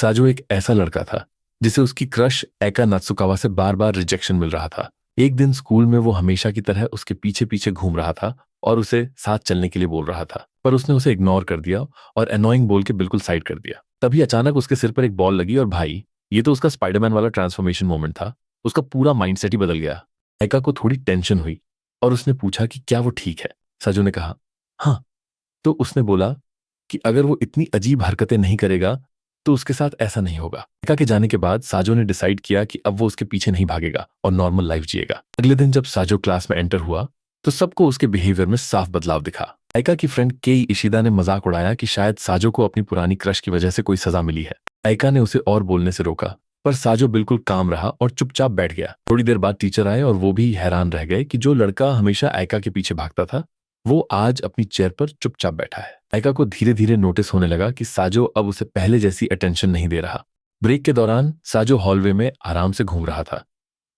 साजो एक ऐसा लड़का था जिसे उसकी क्रश एका नात्सुकावा से बार बार रिजेक्शन मिल रहा था। एक दिन स्कूल में वो हमेशा की तरह उसके पीछे पीछे घूम रहा था और उसे साथ चलने के लिए बोल रहा था, पर उसने उसे इग्नोर कर दिया और एनोइंग बोल के बिल्कुल साइड कर दिया। तभी अचानक उसके सिर पर एक बॉल लगी और भाई, ये तो उसका स्पाइडरमैन वाला ट्रांसफॉर्मेशन मोमेंट था। उसका पूरा माइंडसेट ही बदल गया। एका को थोड़ी टेंशन हुई और उसने पूछा कि क्या वो ठीक है। साजो ने कहा हाँ। तो उसने बोला कि अगर वो इतनी अजीब हरकतें नहीं करेगा तो उसके साथ ऐसा नहीं होगा। एका के जाने के बाद साजो ने डिसाइड किया कि अब वो उसके पीछे नहीं भागेगा और नॉर्मल लाइफ जिएगा। अगले दिन जब साजो क्लास में एंटर हुआ तो सबको उसके बिहेवियर में साफ बदलाव दिखा। एका की फ्रेंड केई इशिदा ने मजाक उड़ाया कि शायद साजो को अपनी पुरानी क्रश की वजह से कोई सजा मिली है। एका ने उसे और बोलने से रोका, पर साजो बिल्कुल काम रहा और चुपचाप बैठ गया। थोड़ी देर बाद टीचर आए और वो भी हैरान रह गए कि जो लड़का हमेशा एका के पीछे भागता था वो आज अपनी चेयर पर चुपचाप बैठा है। एका को धीरे धीरे नोटिस होने लगा कि साजो अब उसे पहले जैसी अटेंशन नहीं दे रहा। ब्रेक के दौरान साजो हॉलवे में आराम से घूम रहा था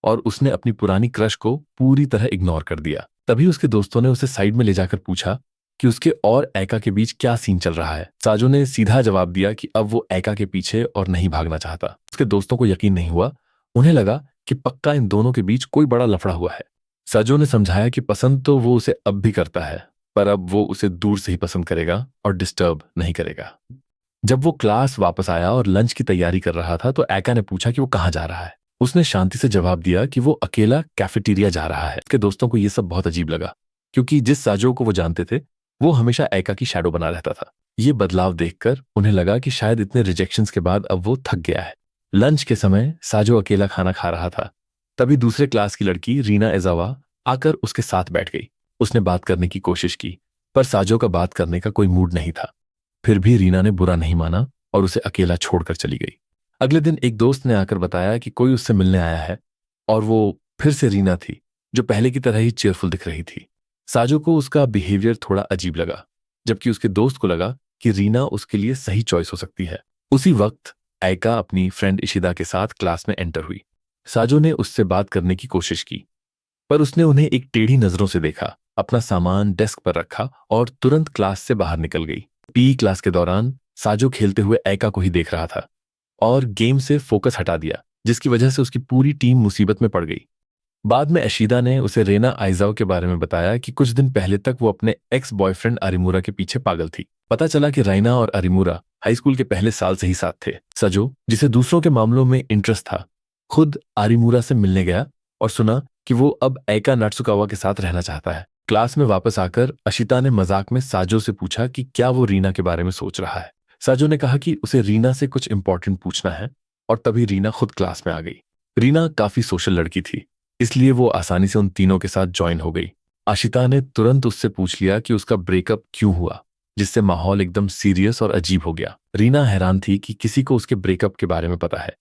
और उसने अपनी पुरानी क्रश को पूरी तरह इग्नोर कर दिया। तभी उसके दोस्तों ने उसे साइड में ले जाकर पूछा कि उसके और एका के बीच क्या सीन चल रहा है। साजो ने सीधा जवाब दिया कि अब वो एका के पीछे और नहीं भागना चाहता। उसके दोस्तों को यकीन नहीं हुआ। उन्हें लगा कि पक्का इन दोनों के बीच कोई बड़ा लफड़ा हुआ है। साजो ने समझाया कि पसंद तो वो उसे अब भी करता है, पर अब वो उसे दूर से ही पसंद करेगा और डिस्टर्ब नहीं करेगा। जब वो क्लास वापस आया और लंच की तैयारी कर रहा था तो एका ने पूछा कि वो कहाँ जा रहा है। उसने शांति से जवाब दिया कि वो अकेला कैफेटेरिया जा रहा है। उसके दोस्तों को ये सब बहुत अजीब लगा, क्योंकि जिस साजो को वो जानते थे वो हमेशा एका की शैडो बना रहता था। ये बदलाव देखकर उन्हें लगा कि शायद इतने रिजेक्शंस के बाद अब वो थक गया है। लंच के समय साजो अकेला खाना खा रहा था। तभी दूसरे क्लास की लड़की रीना एजावा आकर उसके साथ बैठ गई। उसने बात करने की कोशिश की, पर साजो का बात करने का कोई मूड नहीं था। फिर भी रीना ने बुरा नहीं माना और उसे अकेला छोड़कर चली गई। अगले दिन एक दोस्त ने आकर बताया कि कोई उससे मिलने आया है और वो फिर से रीना थी, जो पहले की तरह ही चेयरफुल दिख रही थी। साजो को उसका बिहेवियर थोड़ा अजीब लगा, जबकि उसके दोस्त को लगा कि रीना उसके लिए सही चॉइस हो सकती है। उसी वक्त एका अपनी फ्रेंड इशिदा के साथ क्लास में एंटर हुई। साजो ने उससे बात करने की कोशिश की, पर उसने उन्हें एक टेढ़ी नजरों से देखा, अपना सामान डेस्क पर रखा और तुरंत क्लास से बाहर निकल गई। पीई क्लास के दौरान साजो खेलते हुए एका को ही देख रहा था और गेम से फोकस हटा दिया, जिसकी वजह से उसकी पूरी टीम मुसीबत में पड़ गई। बाद में एशिदा ने उसे रेना आइजाओ के बारे में बताया कि कुछ दिन पहले तक वो अपने एक्स बॉयफ्रेंड अरिमुरा के पीछे पागल थी। पता चला कि राइना और अरिमुरा हाई स्कूल के पहले साल से ही साथ थे। सजो, जिसे दूसरों के मामलों में इंटरेस्ट था, खुद अरिमुरा से मिलने गया और सुना कि वो अब एका नात्सुकावा के साथ रहना चाहता है। क्लास में वापस आकर अशिता ने मजाक में साजो से पूछा कि क्या वो रीना के बारे में सोच रहा है। साजो ने कहा कि उसे रीना से कुछ इंपॉर्टेंट पूछना है और तभी रीना खुद क्लास में आ गई। रीना काफी सोशल लड़की थी, इसलिए वो आसानी से उन तीनों के साथ ज्वाइन हो गई। आशिता ने तुरंत उससे पूछ लिया कि उसका ब्रेकअप क्यों हुआ, जिससे माहौल एकदम सीरियस और अजीब हो गया। रीना हैरान थी कि किसी को उसके ब्रेकअप के बारे में पता है,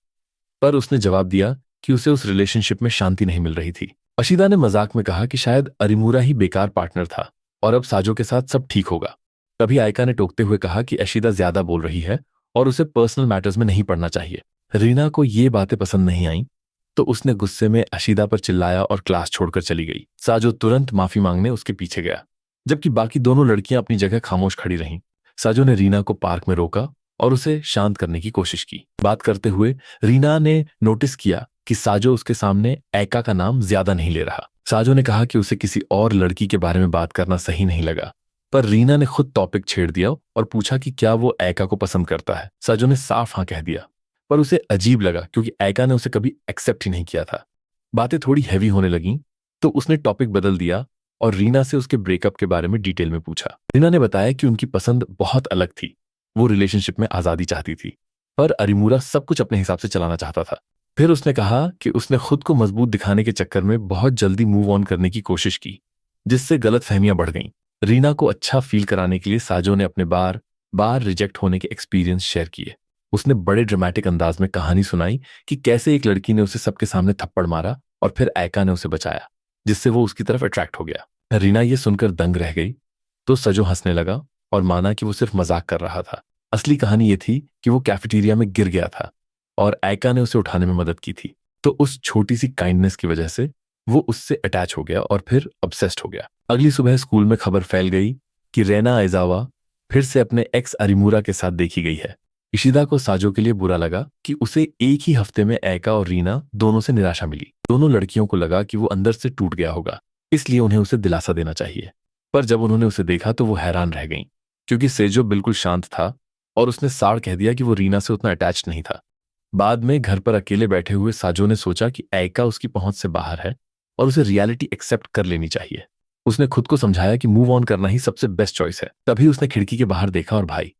पर उसने जवाब दिया कि उसे उस रिलेशनशिप में शांति नहीं मिल रही थी। अशिता ने मजाक में कहा कि शायद अरिमुरा ही बेकार पार्टनर था और अब साजो के साथ सब ठीक होगा। तभी आयका ने टोकते हुए कहा कि अशिता ज्यादा बोल रही है और उसे पर्सनल मैटर्स में नहीं पड़ना चाहिए। रीना को ये बातें पसंद नहीं आईं, तो उसने गुस्से में अशीदा पर चिल्लाया और क्लास छोड़कर चली गई। साजो तुरंत माफी मांगने उसके पीछे गया, जबकि बाकी दोनों लड़कियां अपनी जगह खामोश खड़ी रहीं। साजो ने रीना को पार्क में रोका और उसे शांत करने की कोशिश की। बात करते हुए रीना ने नोटिस किया कि साजो उसके सामने एका का नाम ज्यादा नहीं ले रहा। साजो ने कहा कि उसे किसी और लड़की के बारे में बात करना सही नहीं लगा, पर रीना ने खुद टॉपिक छेड़ दिया और पूछा कि क्या वो एका को पसंद करता है। साजो ने साफ हाँ कह दिया, पर उसे अजीब लगा क्योंकि एका ने उसे कभी एक्सेप्ट ही नहीं किया था। बातें थोड़ी हैवी होने लगीं, तो उसने टॉपिक बदल दिया और रीना से उसके ब्रेकअप के बारे में डिटेल में पूछा। रीना ने बताया कि उनकी पसंद बहुत अलग थी। वो रिलेशनशिप में आजादी चाहती थी, पर अरिमुरा सब कुछ अपने हिसाब से चलाना चाहता था। फिर उसने कहा कि उसने खुद को मजबूत दिखाने के चक्कर में बहुत जल्दी मूव ऑन करने की कोशिश की, जिससे गलतफहमियां बढ़ गईं। रीना को अच्छा फील कराने के लिए साजो ने अपने बार बार रिजेक्ट होने के एक्सपीरियंस शेयर किए। उसने बड़े ड्रामेटिक अंदाज में कहानी सुनाई कि कैसे एक लड़की ने उसे सबके सामने थप्पड़ मारा और फिर एका ने उसे बचाया, जिससे वो उसकी तरफ अट्रैक्ट हो गया। रीना ये सुनकर दंग रह गई, तो सजो हंसने लगा और माना कि वो सिर्फ मजाक कर रहा था। असली कहानी ये थी कि वो कैफेटेरिया में गिर गया था और एका ने उसे उठाने में मदद की थी। तो उस छोटी सी काइंडनेस की वजह से वो उससे अटैच हो गया और फिर ऑब्सेस्ड हो गया। अगली सुबह स्कूल में खबर फैल गई कि रेना आइजावा फिर से अपने एक्स अरिमुरा के साथ देखी गई है। इशिदा को साजो के लिए बुरा लगा कि उसे एक ही हफ्ते में ऐका और रीना दोनों से निराशा मिली। दोनों लड़कियों को लगा कि वो अंदर से टूट गया होगा, इसलिए उन्हें उसे दिलासा देना चाहिए। पर जब उन्होंने उसे देखा तो वो हैरान रह गईं, क्योंकि सेजो बिल्कुल शांत था और उसने साड़ कह दिया कि वो रीना से उतना अटैच नहीं था। बाद में घर पर अकेले बैठे हुए साजो ने सोचा कि ऐका उसकी पहुंच से बाहर है और उसे रियलिटी एक्सेप्ट कर लेनी चाहिए। उसने खुद को समझाया कि मूव ऑन करना ही सबसे बेस्ट चॉइस है। तभी उसने खिड़की के बाहर देखा और भाई,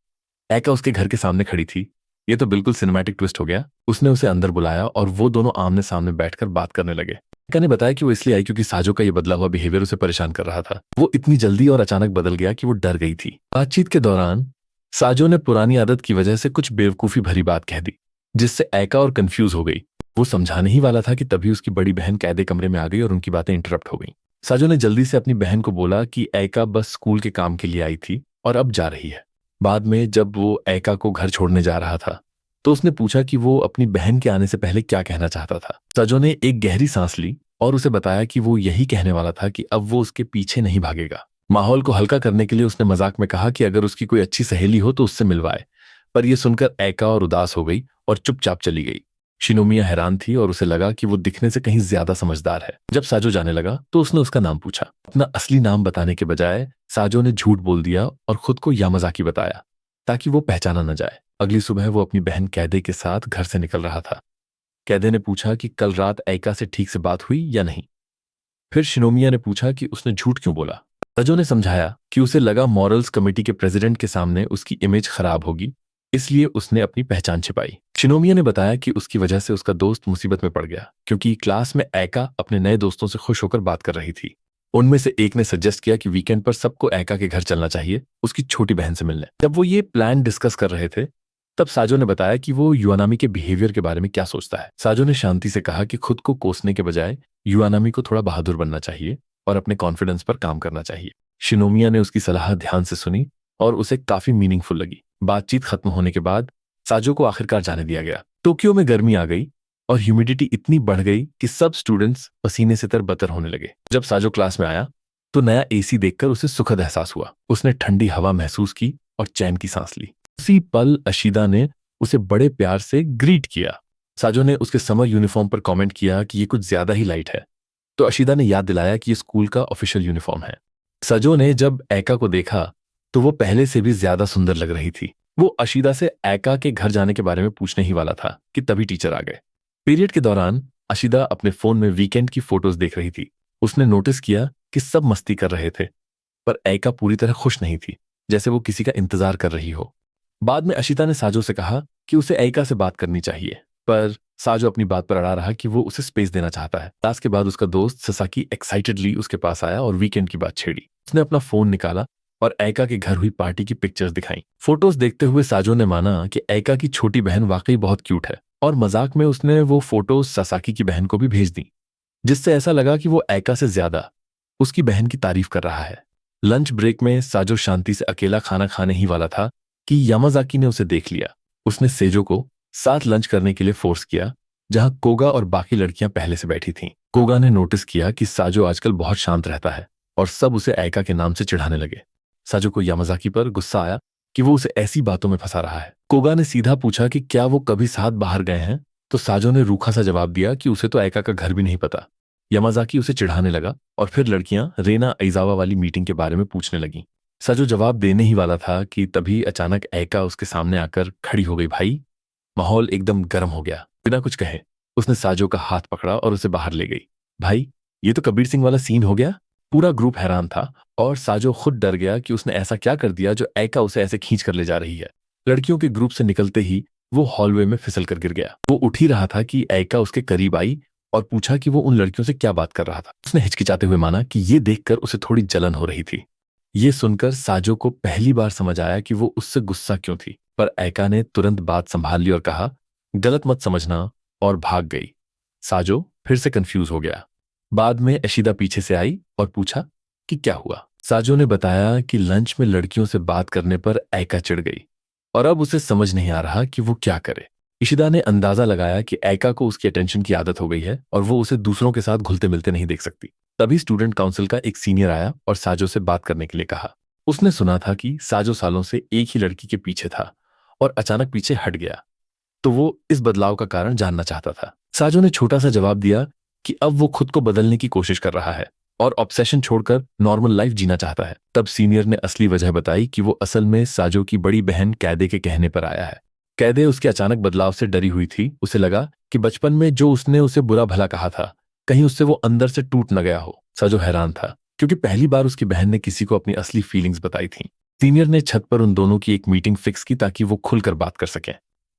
ऐका उसके घर के सामने खड़ी थी। ये तो बिल्कुल सिनेमैटिक ट्विस्ट हो गया। उसने उसे अंदर बुलाया और वो दोनों आमने सामने बैठकर बात करने लगे। ऐका ने बताया कि वो इसलिए आई क्योंकि साजो का ये बदला हुआ बिहेवियर उसे परेशान कर रहा था। वो इतनी जल्दी और अचानक बदल गया कि वो डर गई थी। बातचीत के दौरान साजो ने पुरानी आदत की वजह से कुछ बेवकूफी भरी बात कह दी, जिससे ऐका और कंफ्यूज हो गई। वो समझाने ही वाला था कि तभी उसकी बड़ी बहन कैदे कमरे में आ गई और उनकी बातें इंटरप्ट हो गई। साजो ने जल्दी से अपनी बहन को बोला कि ऐका बस स्कूल के काम के लिए आई थी और अब जा रही है। बाद में जब वो ऐका को घर छोड़ने जा रहा था तो उसने पूछा कि वो अपनी बहन के आने से पहले क्या कहना चाहता था। साजो ने एक गहरी सांस ली और उसे बताया कि वो यही कहने वाला था कि अब वो उसके पीछे नहीं भागेगा। माहौल को हल्का करने के लिए उसने मजाक में कहा कि अगर उसकी कोई अच्छी सहेली हो तो उससे मिलवाए। पर यह सुनकर ऐका और उदास हो गई और चुपचाप चली गई। शिनोमिया हैरान थी और उसे लगा कि वो दिखने से कहीं ज्यादा समझदार है। जब साजो जाने लगा तो उसने उसका नाम पूछा। अपना असली नाम बताने के बजाय साजो ने झूठ बोल दिया और खुद को यामाजाकी बताया ताकि वो पहचाना न जाए। अगली सुबह वो अपनी बहन कैदे के साथ घर से निकल रहा था। कैदे ने पूछा कि कल रात ऐका से ठीक से बात हुई या नहीं। फिर शिनोमिया ने पूछा कि उसने झूठ क्यों बोला। साजो ने समझाया कि उसे लगा मॉरल्स कमेटी के प्रेसिडेंट के सामने उसकी इमेज खराब होगी, इसलिए उसने अपनी पहचान छिपाई। शिनोमिया ने बताया कि उसकी वजह से उसका दोस्त मुसीबत में पड़ गया, क्योंकि क्लास में ऐका अपने नए दोस्तों से खुश होकर बात कर रही थी। उनमें से एक ने सजेस्ट किया कि वीकेंड पर सबको ऐका के घर चलना चाहिए उसकी छोटी बहन से मिलने। जब वो ये प्लान डिस्कस कर रहे थे तब साजो ने बताया कि वो युआनामी के बिहेवियर के बारे में क्या सोचता है। साजो ने शांति से कहा कि खुद को कोसने के बजाय युआनामी को थोड़ा बहादुर बनना चाहिए और अपने कॉन्फिडेंस पर काम करना चाहिए। शिनोमिया ने उसकी सलाह ध्यान से सुनी और उसे काफी मीनिंगफुल लगी। बातचीत खत्म होने के बाद साजो को आखिरकार जाने दिया गया। टोक्यो में गर्मी आ गई और ह्यूमिडिटी इतनी बढ़ गई कि सब स्टूडेंट्स पसीने से तरबतर होने लगे। जब साजो क्लास में आया तो नया एसी देखकर उसे सुखद एहसास हुआ। उसने ठंडी हवा महसूस की और चैन की सांस ली। उसी पल अशीदा ने उसे बड़े प्यार से ग्रीट किया। साजो ने उसके समर यूनिफॉर्म पर कमेंट किया कि ये कुछ ज्यादा ही लाइट है, तो अशीदा ने याद दिलाया कि ये स्कूल का ऑफिशियल यूनिफॉर्म है। साजो ने जब ऐका को देखा तो वो पहले से भी ज्यादा सुंदर लग रही थी। वो अशीदा से ऐका के घर जाने के बारे में पूछने ही वाला था कि तभी टीचर आ गए। पीरियड के दौरान अशीदा अपने फोन में वीकेंड की फोटोज देख रही थी। उसने नोटिस किया कि सब मस्ती कर रहे थे, पर ऐका पूरी तरह खुश नहीं थी, जैसे वो किसी का इंतजार कर रही हो। बाद में अशीता ने साजो से कहा कि उसे ऐका से बात करनी चाहिए, पर साजो अपनी बात पर अड़ा रहा कि वो उसे स्पेस देना चाहता है। क्लास के बाद उसका दोस्त ससाकी एक्साइटेडली उसके पास आया और वीकेंड की बात छेड़ी। उसने अपना फोन निकाला और ऐका के घर हुई पार्टी की पिक्चर्स दिखाई। फोटोज देखते हुए साजो ने माना कि ऐका की छोटी बहन वाकई बहुत क्यूट है और मजाक में उसने वो फोटोज ससाकी की बहन को भी भेज दी, जिससे ऐसा लगा कि वो ऐका से ज्यादा उसकी बहन की तारीफ कर रहा है। लंच ब्रेक में साजो शांति से अकेला खाना खाने ही वाला था कि यामाजाकी ने उसे देख लिया। उसने सेजो को साथ लंच करने के लिए फोर्स किया, जहां कोगा और बाकी लड़कियां पहले से बैठी थीं। कोगा ने नोटिस किया कि साजो आजकल बहुत शांत रहता है और सब उसे ऐका के नाम से चिढ़ाने लगे। साजो को यामाजाकी पर गुस्सा आया कि वो उसे ऐसी बातों में फंसा रहा है। कोगा ने सीधा पूछा कि क्या वो कभी साथ बाहर गए हैं, तो साजो ने रूखा सा जवाब दिया कि उसे तो ऐका का घर भी नहीं पता। यामाजाकी उसे चिढ़ाने लगा और फिर लड़कियां रेना ऐजावा वाली मीटिंग के बारे में पूछने लगीं। साजो जवाब देने ही वाला था कि तभी अचानक ऐका उसके सामने आकर खड़ी हो गई। भाई, माहौल एकदम गर्म हो गया। बिना कुछ कहे उसने साजो का हाथ पकड़ा और उसे बाहर ले गई। भाई, ये तो कबीर सिंह वाला सीन हो गया। पूरा ग्रुप हैरान था और साजो खुद डर गया कि उसने ऐसा क्या कर दिया जो ऐका उसे ऐसे खींच कर ले जा रही है। लड़कियों के ग्रुप से निकलते ही वो हॉलवे में फिसल कर गिर गया। वो उठ ही रहा था कि ऐका उसके करीब आई और पूछा कि वो उन लड़कियों से क्या बात कर रहा था। उसने हिचकिचाते हुए माना कि ये देखकर उसे थोड़ी जलन हो रही थी। ये सुनकर साजो को पहली बार समझ आया कि वो उससे गुस्सा क्यों थी, पर ऐका ने तुरंत बात संभाल ली और कहा, गलत मत समझना, और भाग गई। साजो फिर से कंफ्यूज हो गया। बाद में अशीदा पीछे से आई और पूछा कि क्या हुआ। साजो ने बताया कि लंच में लड़कियों से बात करने पर ऐका चिढ़ गई और अब उसे समझ नहीं आ रहा कि वो क्या करे। इशिदा ने अंदाजा लगाया कि ऐका को उसकी अटेंशन की आदत हो गई है और वो उसे दूसरों के साथ घुलते मिलते नहीं देख सकती। तभी स्टूडेंट काउंसिल का एक सीनियर आया और साजो से बात करने के लिए कहा। उसने सुना था कि साजो सालों से एक ही लड़की के पीछे था और अचानक पीछे हट गया। तो वो इस बदलाव का कारण जानना चाहता था। साजो ने छोटा सा जवाब दिया कि अब वो खुद को बदलने की कोशिश कर रहा है और ऑब्सेशन छोड़कर नॉर्मल लाइफ जीना चाहता है। तब सीनियर ने असली वजह बताई कि वो असल में साजो की बड़ी बहन कैदे के कहने पर आया है। कैदे उसके अचानक बदलाव से डरी हुई थी। उसे लगा कि बचपन में जो उसने उसे बुरा भला कहा था, कहीं उससे वो अंदर से टूट न गया हो। साजो हैरान था क्योंकि पहली बार उसकी बहन ने किसी को अपनी असली फीलिंग्स बताई थी। सीनियर ने छत पर उन दोनों की एक मीटिंग फिक्स की ताकि वो खुलकर बात कर सकें।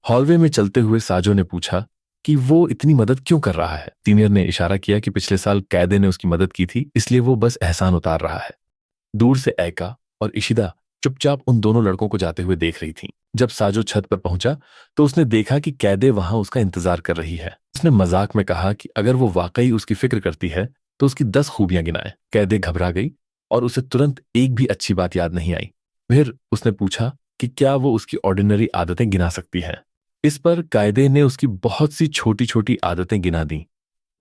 हॉलवे में चलते हुए साजो ने पूछा कि वो इतनी मदद क्यों कर रहा है। सीनियर ने इशारा किया कि पिछले साल कैदे ने उसकी मदद की थी, इसलिए वो बस एहसान उतार रहा है। दूर से ऐका और इशिदा चुपचाप उन दोनों लड़कों को जाते हुए देख रही थीं। जब साजो छत पर पहुंचा तो उसने देखा कि कैदे वहां उसका इंतजार कर रही है। उसने मजाक में कहा कि अगर वो वाकई उसकी फिक्र करती है तो उसकी 10 खूबियां गिनाए। कैदे घबरा गई और उसे तुरंत एक भी अच्छी बात याद नहीं आई। फिर उसने पूछा कि क्या वो उसकी ऑर्डिनरी आदतें गिना सकती है। इस पर कायदे ने उसकी बहुत सी छोटी छोटी आदतें गिना दी,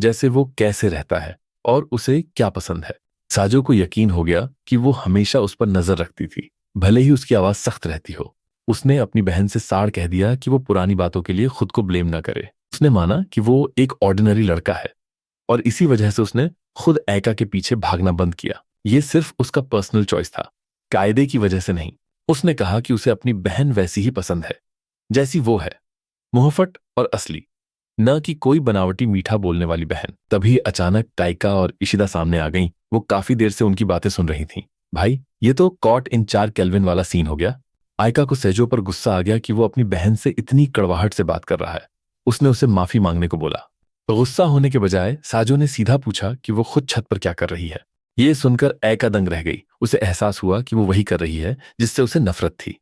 जैसे वो कैसे रहता है और उसे क्या पसंद है। साजो को यकीन हो गया कि वो हमेशा उस पर नजर रखती थी, भले ही उसकी आवाज सख्त रहती हो। उसने अपनी बहन से साड़ कह दिया कि वो पुरानी बातों के लिए खुद को ब्लेम ना करे। उसने माना कि वो एक ऑर्डिनरी लड़का है और इसी वजह से उसने खुद ऐका के पीछे भागना बंद किया। ये सिर्फ उसका पर्सनल चॉइस था, कायदे की वजह से नहीं। उसने कहा कि उसे अपनी बहन वैसी ही पसंद है जैसी वो है, मुहफट और असली, न कि कोई बनावटी मीठा बोलने वाली बहन। तभी अचानक टाइका और इशिदा सामने आ गईं। वो काफी देर से उनकी बातें सुन रही थीं। भाई, ये तो कॉट इन 4 केल्विन वाला सीन हो गया। आयका को सेजो पर गुस्सा आ गया कि वो अपनी बहन से इतनी कड़वाहट से बात कर रहा है। उसने उसे माफी मांगने को बोला। गुस्सा होने के बजाय साजो ने सीधा पूछा कि वो खुद छत पर क्या कर रही है। ये सुनकर ऐका दंग रह गई। उसे एहसास हुआ कि वो वही कर रही है जिससे उसे नफरत थी,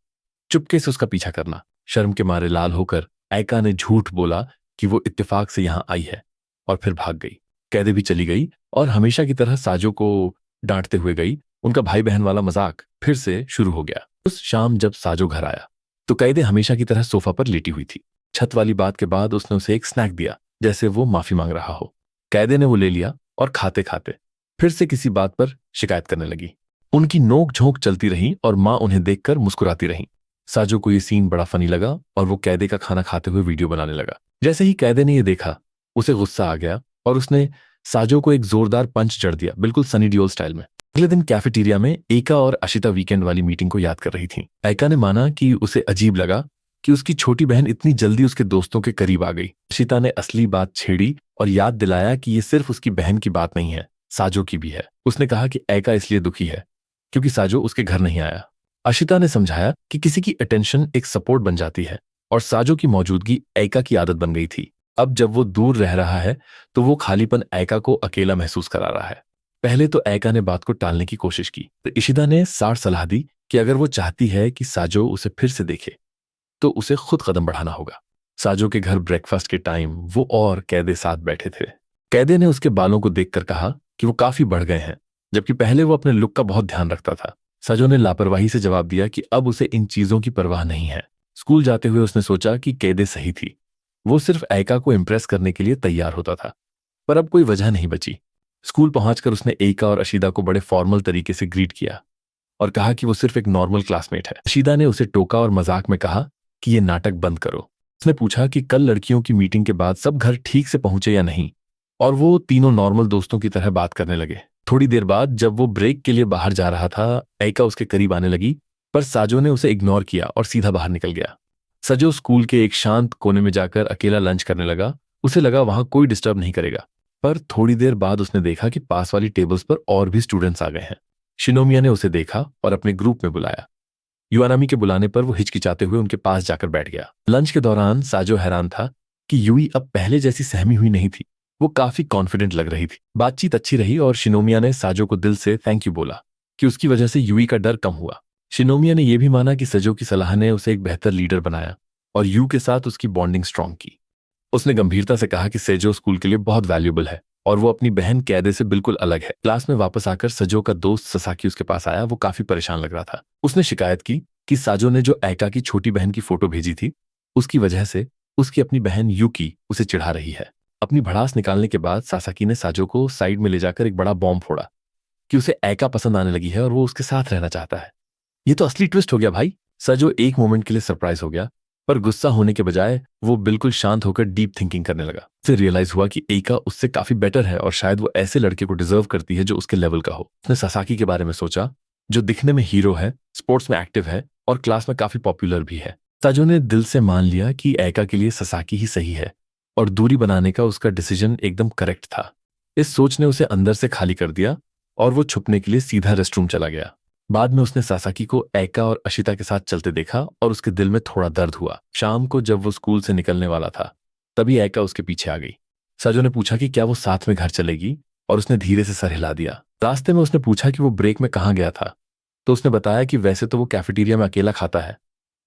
चुपके से उसका पीछा करना। शर्म के मारे लाल होकर ऐका ने झूठ बोला कि वो इत्तेफाक से यहां आई है और फिर भाग गई। कैदे भी चली गई और हमेशा की तरह साजो को डांटते हुए गई। उनका भाई बहन वाला मजाक फिर से शुरू हो गया। उस शाम जब साजो घर आया तो कैदे हमेशा की तरह सोफा पर लेटी हुई थी। छत वाली बात के बाद उसने उसे एक स्नैक दिया, जैसे वो माफी मांग रहा हो। कैदे ने वो ले लिया और खाते खाते फिर से किसी बात पर शिकायत करने लगी। उनकी नोक झोंक चलती रही और माँ उन्हें देखकर मुस्कुराती रही। साजो को ये सीन बड़ा फनी लगा और वो कैदे का खाना खाते हुए वीडियो बनाने लगा। जैसे ही कैदे ने ये देखा, उसे गुस्सा आ गया और उसने साजो को एक जोरदार पंच जड़ दिया, बिल्कुल सनी डियोल स्टाइल में। अगले दिन कैफेटेरिया में एका और अशिता वीकेंड वाली मीटिंग को याद कर रही थी। एका ने माना कि उसे अजीब लगा कि उसकी छोटी बहन इतनी जल्दी उसके दोस्तों के करीब आ गई। अशिता ने असली बात छेड़ी और याद दिलाया कि ये सिर्फ उसकी बहन की बात नहीं है, साजो की भी है। उसने कहा कि एका इसलिए दुखी है क्योंकि साजो उसके घर नहीं आया। अशिता ने समझाया कि किसी की अटेंशन एक सपोर्ट बन जाती है और साजो की मौजूदगी ऐका की आदत बन गई थी। अब जब वो दूर रह रहा है तो वो खालीपन ऐका को अकेला महसूस करा रहा है। पहले तो ऐका ने बात को टालने की कोशिश की, तो इशिदा ने सार सलाह दी कि अगर वो चाहती है कि साजो उसे फिर से देखे तो उसे खुद कदम बढ़ाना होगा। साजो के घर ब्रेकफास्ट के टाइम वो और कैदे साथ बैठे थे। कैदे ने उसके बालों को देखकर कहा कि वो काफी बढ़ गए हैं, जबकि पहले वो अपने लुक का बहुत ध्यान रखता था। साजो ने लापरवाही से जवाब दिया कि अब उसे इन चीजों की परवाह नहीं है। स्कूल जाते हुए उसने सोचा कि कैदे सही थी, वो सिर्फ ऐका को इम्प्रेस करने के लिए तैयार होता था, पर अब कोई वजह नहीं बची। स्कूल पहुंचकर उसने ऐका और अशीदा को बड़े फॉर्मल तरीके से ग्रीट किया और कहा कि वो सिर्फ एक नॉर्मल क्लासमेट है। अशीदा ने उसे टोका और मजाक में कहा कि ये नाटक बंद करो। उसने पूछा कि कल लड़कियों की मीटिंग के बाद सब घर ठीक से पहुंचे या नहीं, और वो तीनों नॉर्मल दोस्तों की तरह बात करने लगे। थोड़ी देर बाद जब वो ब्रेक के लिए बाहर जा रहा था, ऐका उसके करीब आने लगी, पर साजो ने उसे इग्नोर किया और सीधा बाहर निकल गया। साजो स्कूल के एक शांत कोने में जाकर अकेला लंच करने लगा। उसे लगा वहां कोई डिस्टर्ब नहीं करेगा, पर थोड़ी देर बाद उसने देखा कि पास वाली टेबल्स पर और भी स्टूडेंट्स आ गए हैं। शिनोमिया ने उसे देखा और अपने ग्रुप में बुलाया। युआनामी के बुलाने पर वो हिचकिचाते हुए उनके पास जाकर बैठ गया। लंच के दौरान साजो हैरान था कि यूई अब पहले जैसी सहमी हुई नहीं थी, वो काफी कॉन्फिडेंट लग रही थी। बातचीत अच्छी रही और शिनोमिया ने साजो को दिल से थैंक यू बोला कि उसकी वजह से यूई का डर कम हुआ। शिनोमिया ने यह भी माना कि साजो की सलाह ने उसे एक बेहतर लीडर बनाया और यू के साथ उसकी बॉन्डिंग स्ट्रांग की। उसने गंभीरता से कहा कि सेजो स्कूल के लिए बहुत वैल्यूएबल है और वो अपनी बहन कैदे से बिल्कुल अलग है। क्लास में वापस आकर सजो का दोस्त ससाकी उसके पास आया। वो काफी परेशान लग रहा था। उसने शिकायत की कि साजो ने जो ऐका की छोटी बहन की फोटो भेजी थी, उसकी वजह से उसकी अपनी बहन यूकी उसे चिढ़ा रही है। अपनी भड़ास निकालने के बाद सासाकी ने साजो को साइड में ले जाकर एक बड़ा बॉम्ब फोड़ा कि उसे ऐका पसंद आने लगी है और वो उसके साथ रहना चाहता है। ये तो असली ट्विस्ट हो गया भाई। साजो एक मोमेंट के लिए सरप्राइज हो गया, पर गुस्सा होने के बजाय वो बिल्कुल शांत होकर डीप थिंकिंग करने लगा। फिर रियलाइज हुआ कि एका उससे काफी बेटर है और शायद वो ऐसे लड़के को डिजर्व करती है जो उसके लेवल का हो। उसने सासाकी के बारे में सोचा, जो दिखने में हीरो है, स्पोर्ट्स में एक्टिव है और क्लास में काफी पॉपुलर भी है। साजो ने दिल से मान लिया कि एका के लिए सासाकी ही सही है और दूरी बनाने का उसका डिसीजन एकदम करेक्ट था। इस सोच ने उसे अंदर से खाली कर दिया और वो छुपने के लिए सीधा रेस्टरूम चला गया। बाद में उसने सासाकी को एका और अशिता के साथ चलते देखा और उसके दिल में थोड़ा दर्द हुआ। शाम को जब वो स्कूल से निकलने वाला था, तभी एका उसके पीछे आ गई। साजो ने पूछा कि क्या वो साथ में घर चलेगी और उसने धीरे से सर हिला दिया। रास्ते में उसने पूछा कि वो ब्रेक में कहाँ गया था, तो उसने बताया कि वैसे तो वो कैफेटेरिया में अकेला खाता है,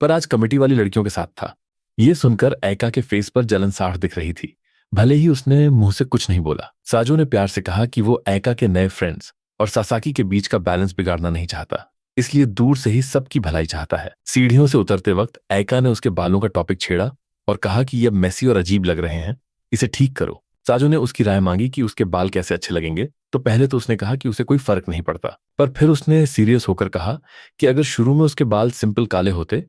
पर आज कमेटी वाली लड़कियों के साथ था। ये सुनकर एका के फेस पर जलन साफ दिख रही थी, भले ही उसने मुंह से कुछ नहीं बोला। साजो ने प्यार से कहा कि वो एका के नए फ्रेंड्स और सासाकी के बीच का बैलेंस बिगाड़ना नहीं चाहता, इसलिए दूर से ही सबकी भलाई चाहता है। सीढ़ियों से उतरते वक्त एका ने उसके बालों का टॉपिक छेड़ा और कहा कि ये मेसी और अजीब लग रहे हैं, इसे ठीक करो। साजो ने उसकी राय मांगी कि उसके बाल कैसे अच्छे लगेंगे, तो पहले तो उसने कहा कि उसे कोई फर्क नहीं पड़ता, पर फिर उसने सीरियस होकर कहा कि अगर शुरू में उसके बाल सिंपल काले होते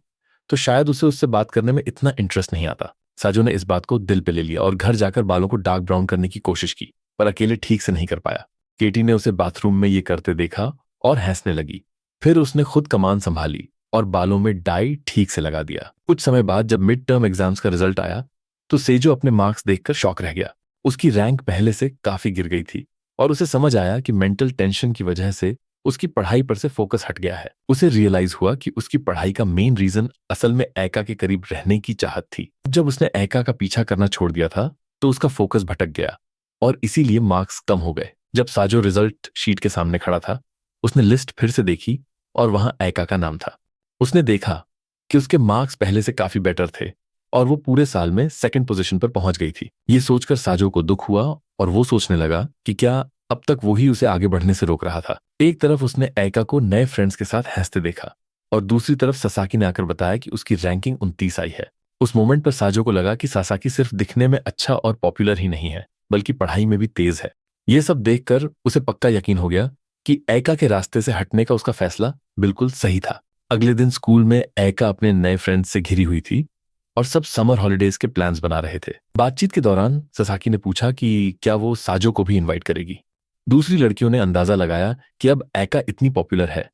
तो शायद उसे उससे बात करने में इतना इंटरेस्ट नहीं आता। साजो ने इस बात को दिल पे ले लिया और घर जाकर बालों को डार्क ब्राउन करने की कोशिश की, पर अकेले ठीक से नहीं कर पाया। केटी ने उसे बाथरूम में ये करते देखा और हंसने लगी। फिर उसने खुद कमान संभाली और बालों में डाई ठीक से लगा दिया। कुछ समय बाद जब मिड टर्म एग्जाम्स का रिजल्ट आया तो सेजो अपने मार्क्स देखकर शॉक रह गया। उसकी रैंक पहले से काफी गिर गई थी और उसे समझ आया कि मेंटल टेंशन की वजह से उसकी पढ़ाई पर से फोकस हट गया है। उसे रियलाइज हुआ कि उसकी पढ़ाई का मेन रीजन असल में एका के करीब रहने की चाहत थी। जब उसने एका का पीछा करना छोड़ दिया था तो उसका फोकस भटक गया और इसीलिए मार्क्स कम हो गए। जब साजो रिजल्ट शीट के सामने खड़ा था, उसने लिस्ट फिर से देखी और वहां एका का नाम था। उसने देखा कि उसके मार्क्स पहले से काफी बेटर थे और वो पूरे साल में सेकंड पोजीशन पर पहुंच गई थी। ये सोचकर साजो को दुख हुआ और वो सोचने लगा कि क्या अब तक वो ही उसे आगे बढ़ने से रोक रहा था। एक तरफ उसने एका को नए फ्रेंड्स के साथ हंसते देखा और दूसरी तरफ सासाकी ने आकर बताया कि उसकी रैंकिंग 29 आई है। उस मोमेंट पर साजो को लगा कि सासाकी सिर्फ दिखने में अच्छा और पॉपुलर ही नहीं है, बल्कि पढ़ाई में भी तेज है। ये सब देखकर उसे पक्का यकीन हो गया कि एका के रास्ते से हटने का उसका फैसला बिल्कुल सही था। अगले दिन स्कूल में एका अपने नए फ्रेंड्स से घिरी हुई थी और सब समर हॉलिडेज के प्लान्स बना रहे थे। बातचीत के दौरान सासाकी ने पूछा कि क्या वो साजो को भी इनवाइट करेगी। दूसरी लड़कियों ने अंदाजा लगाया कि अब एका इतनी पॉपुलर है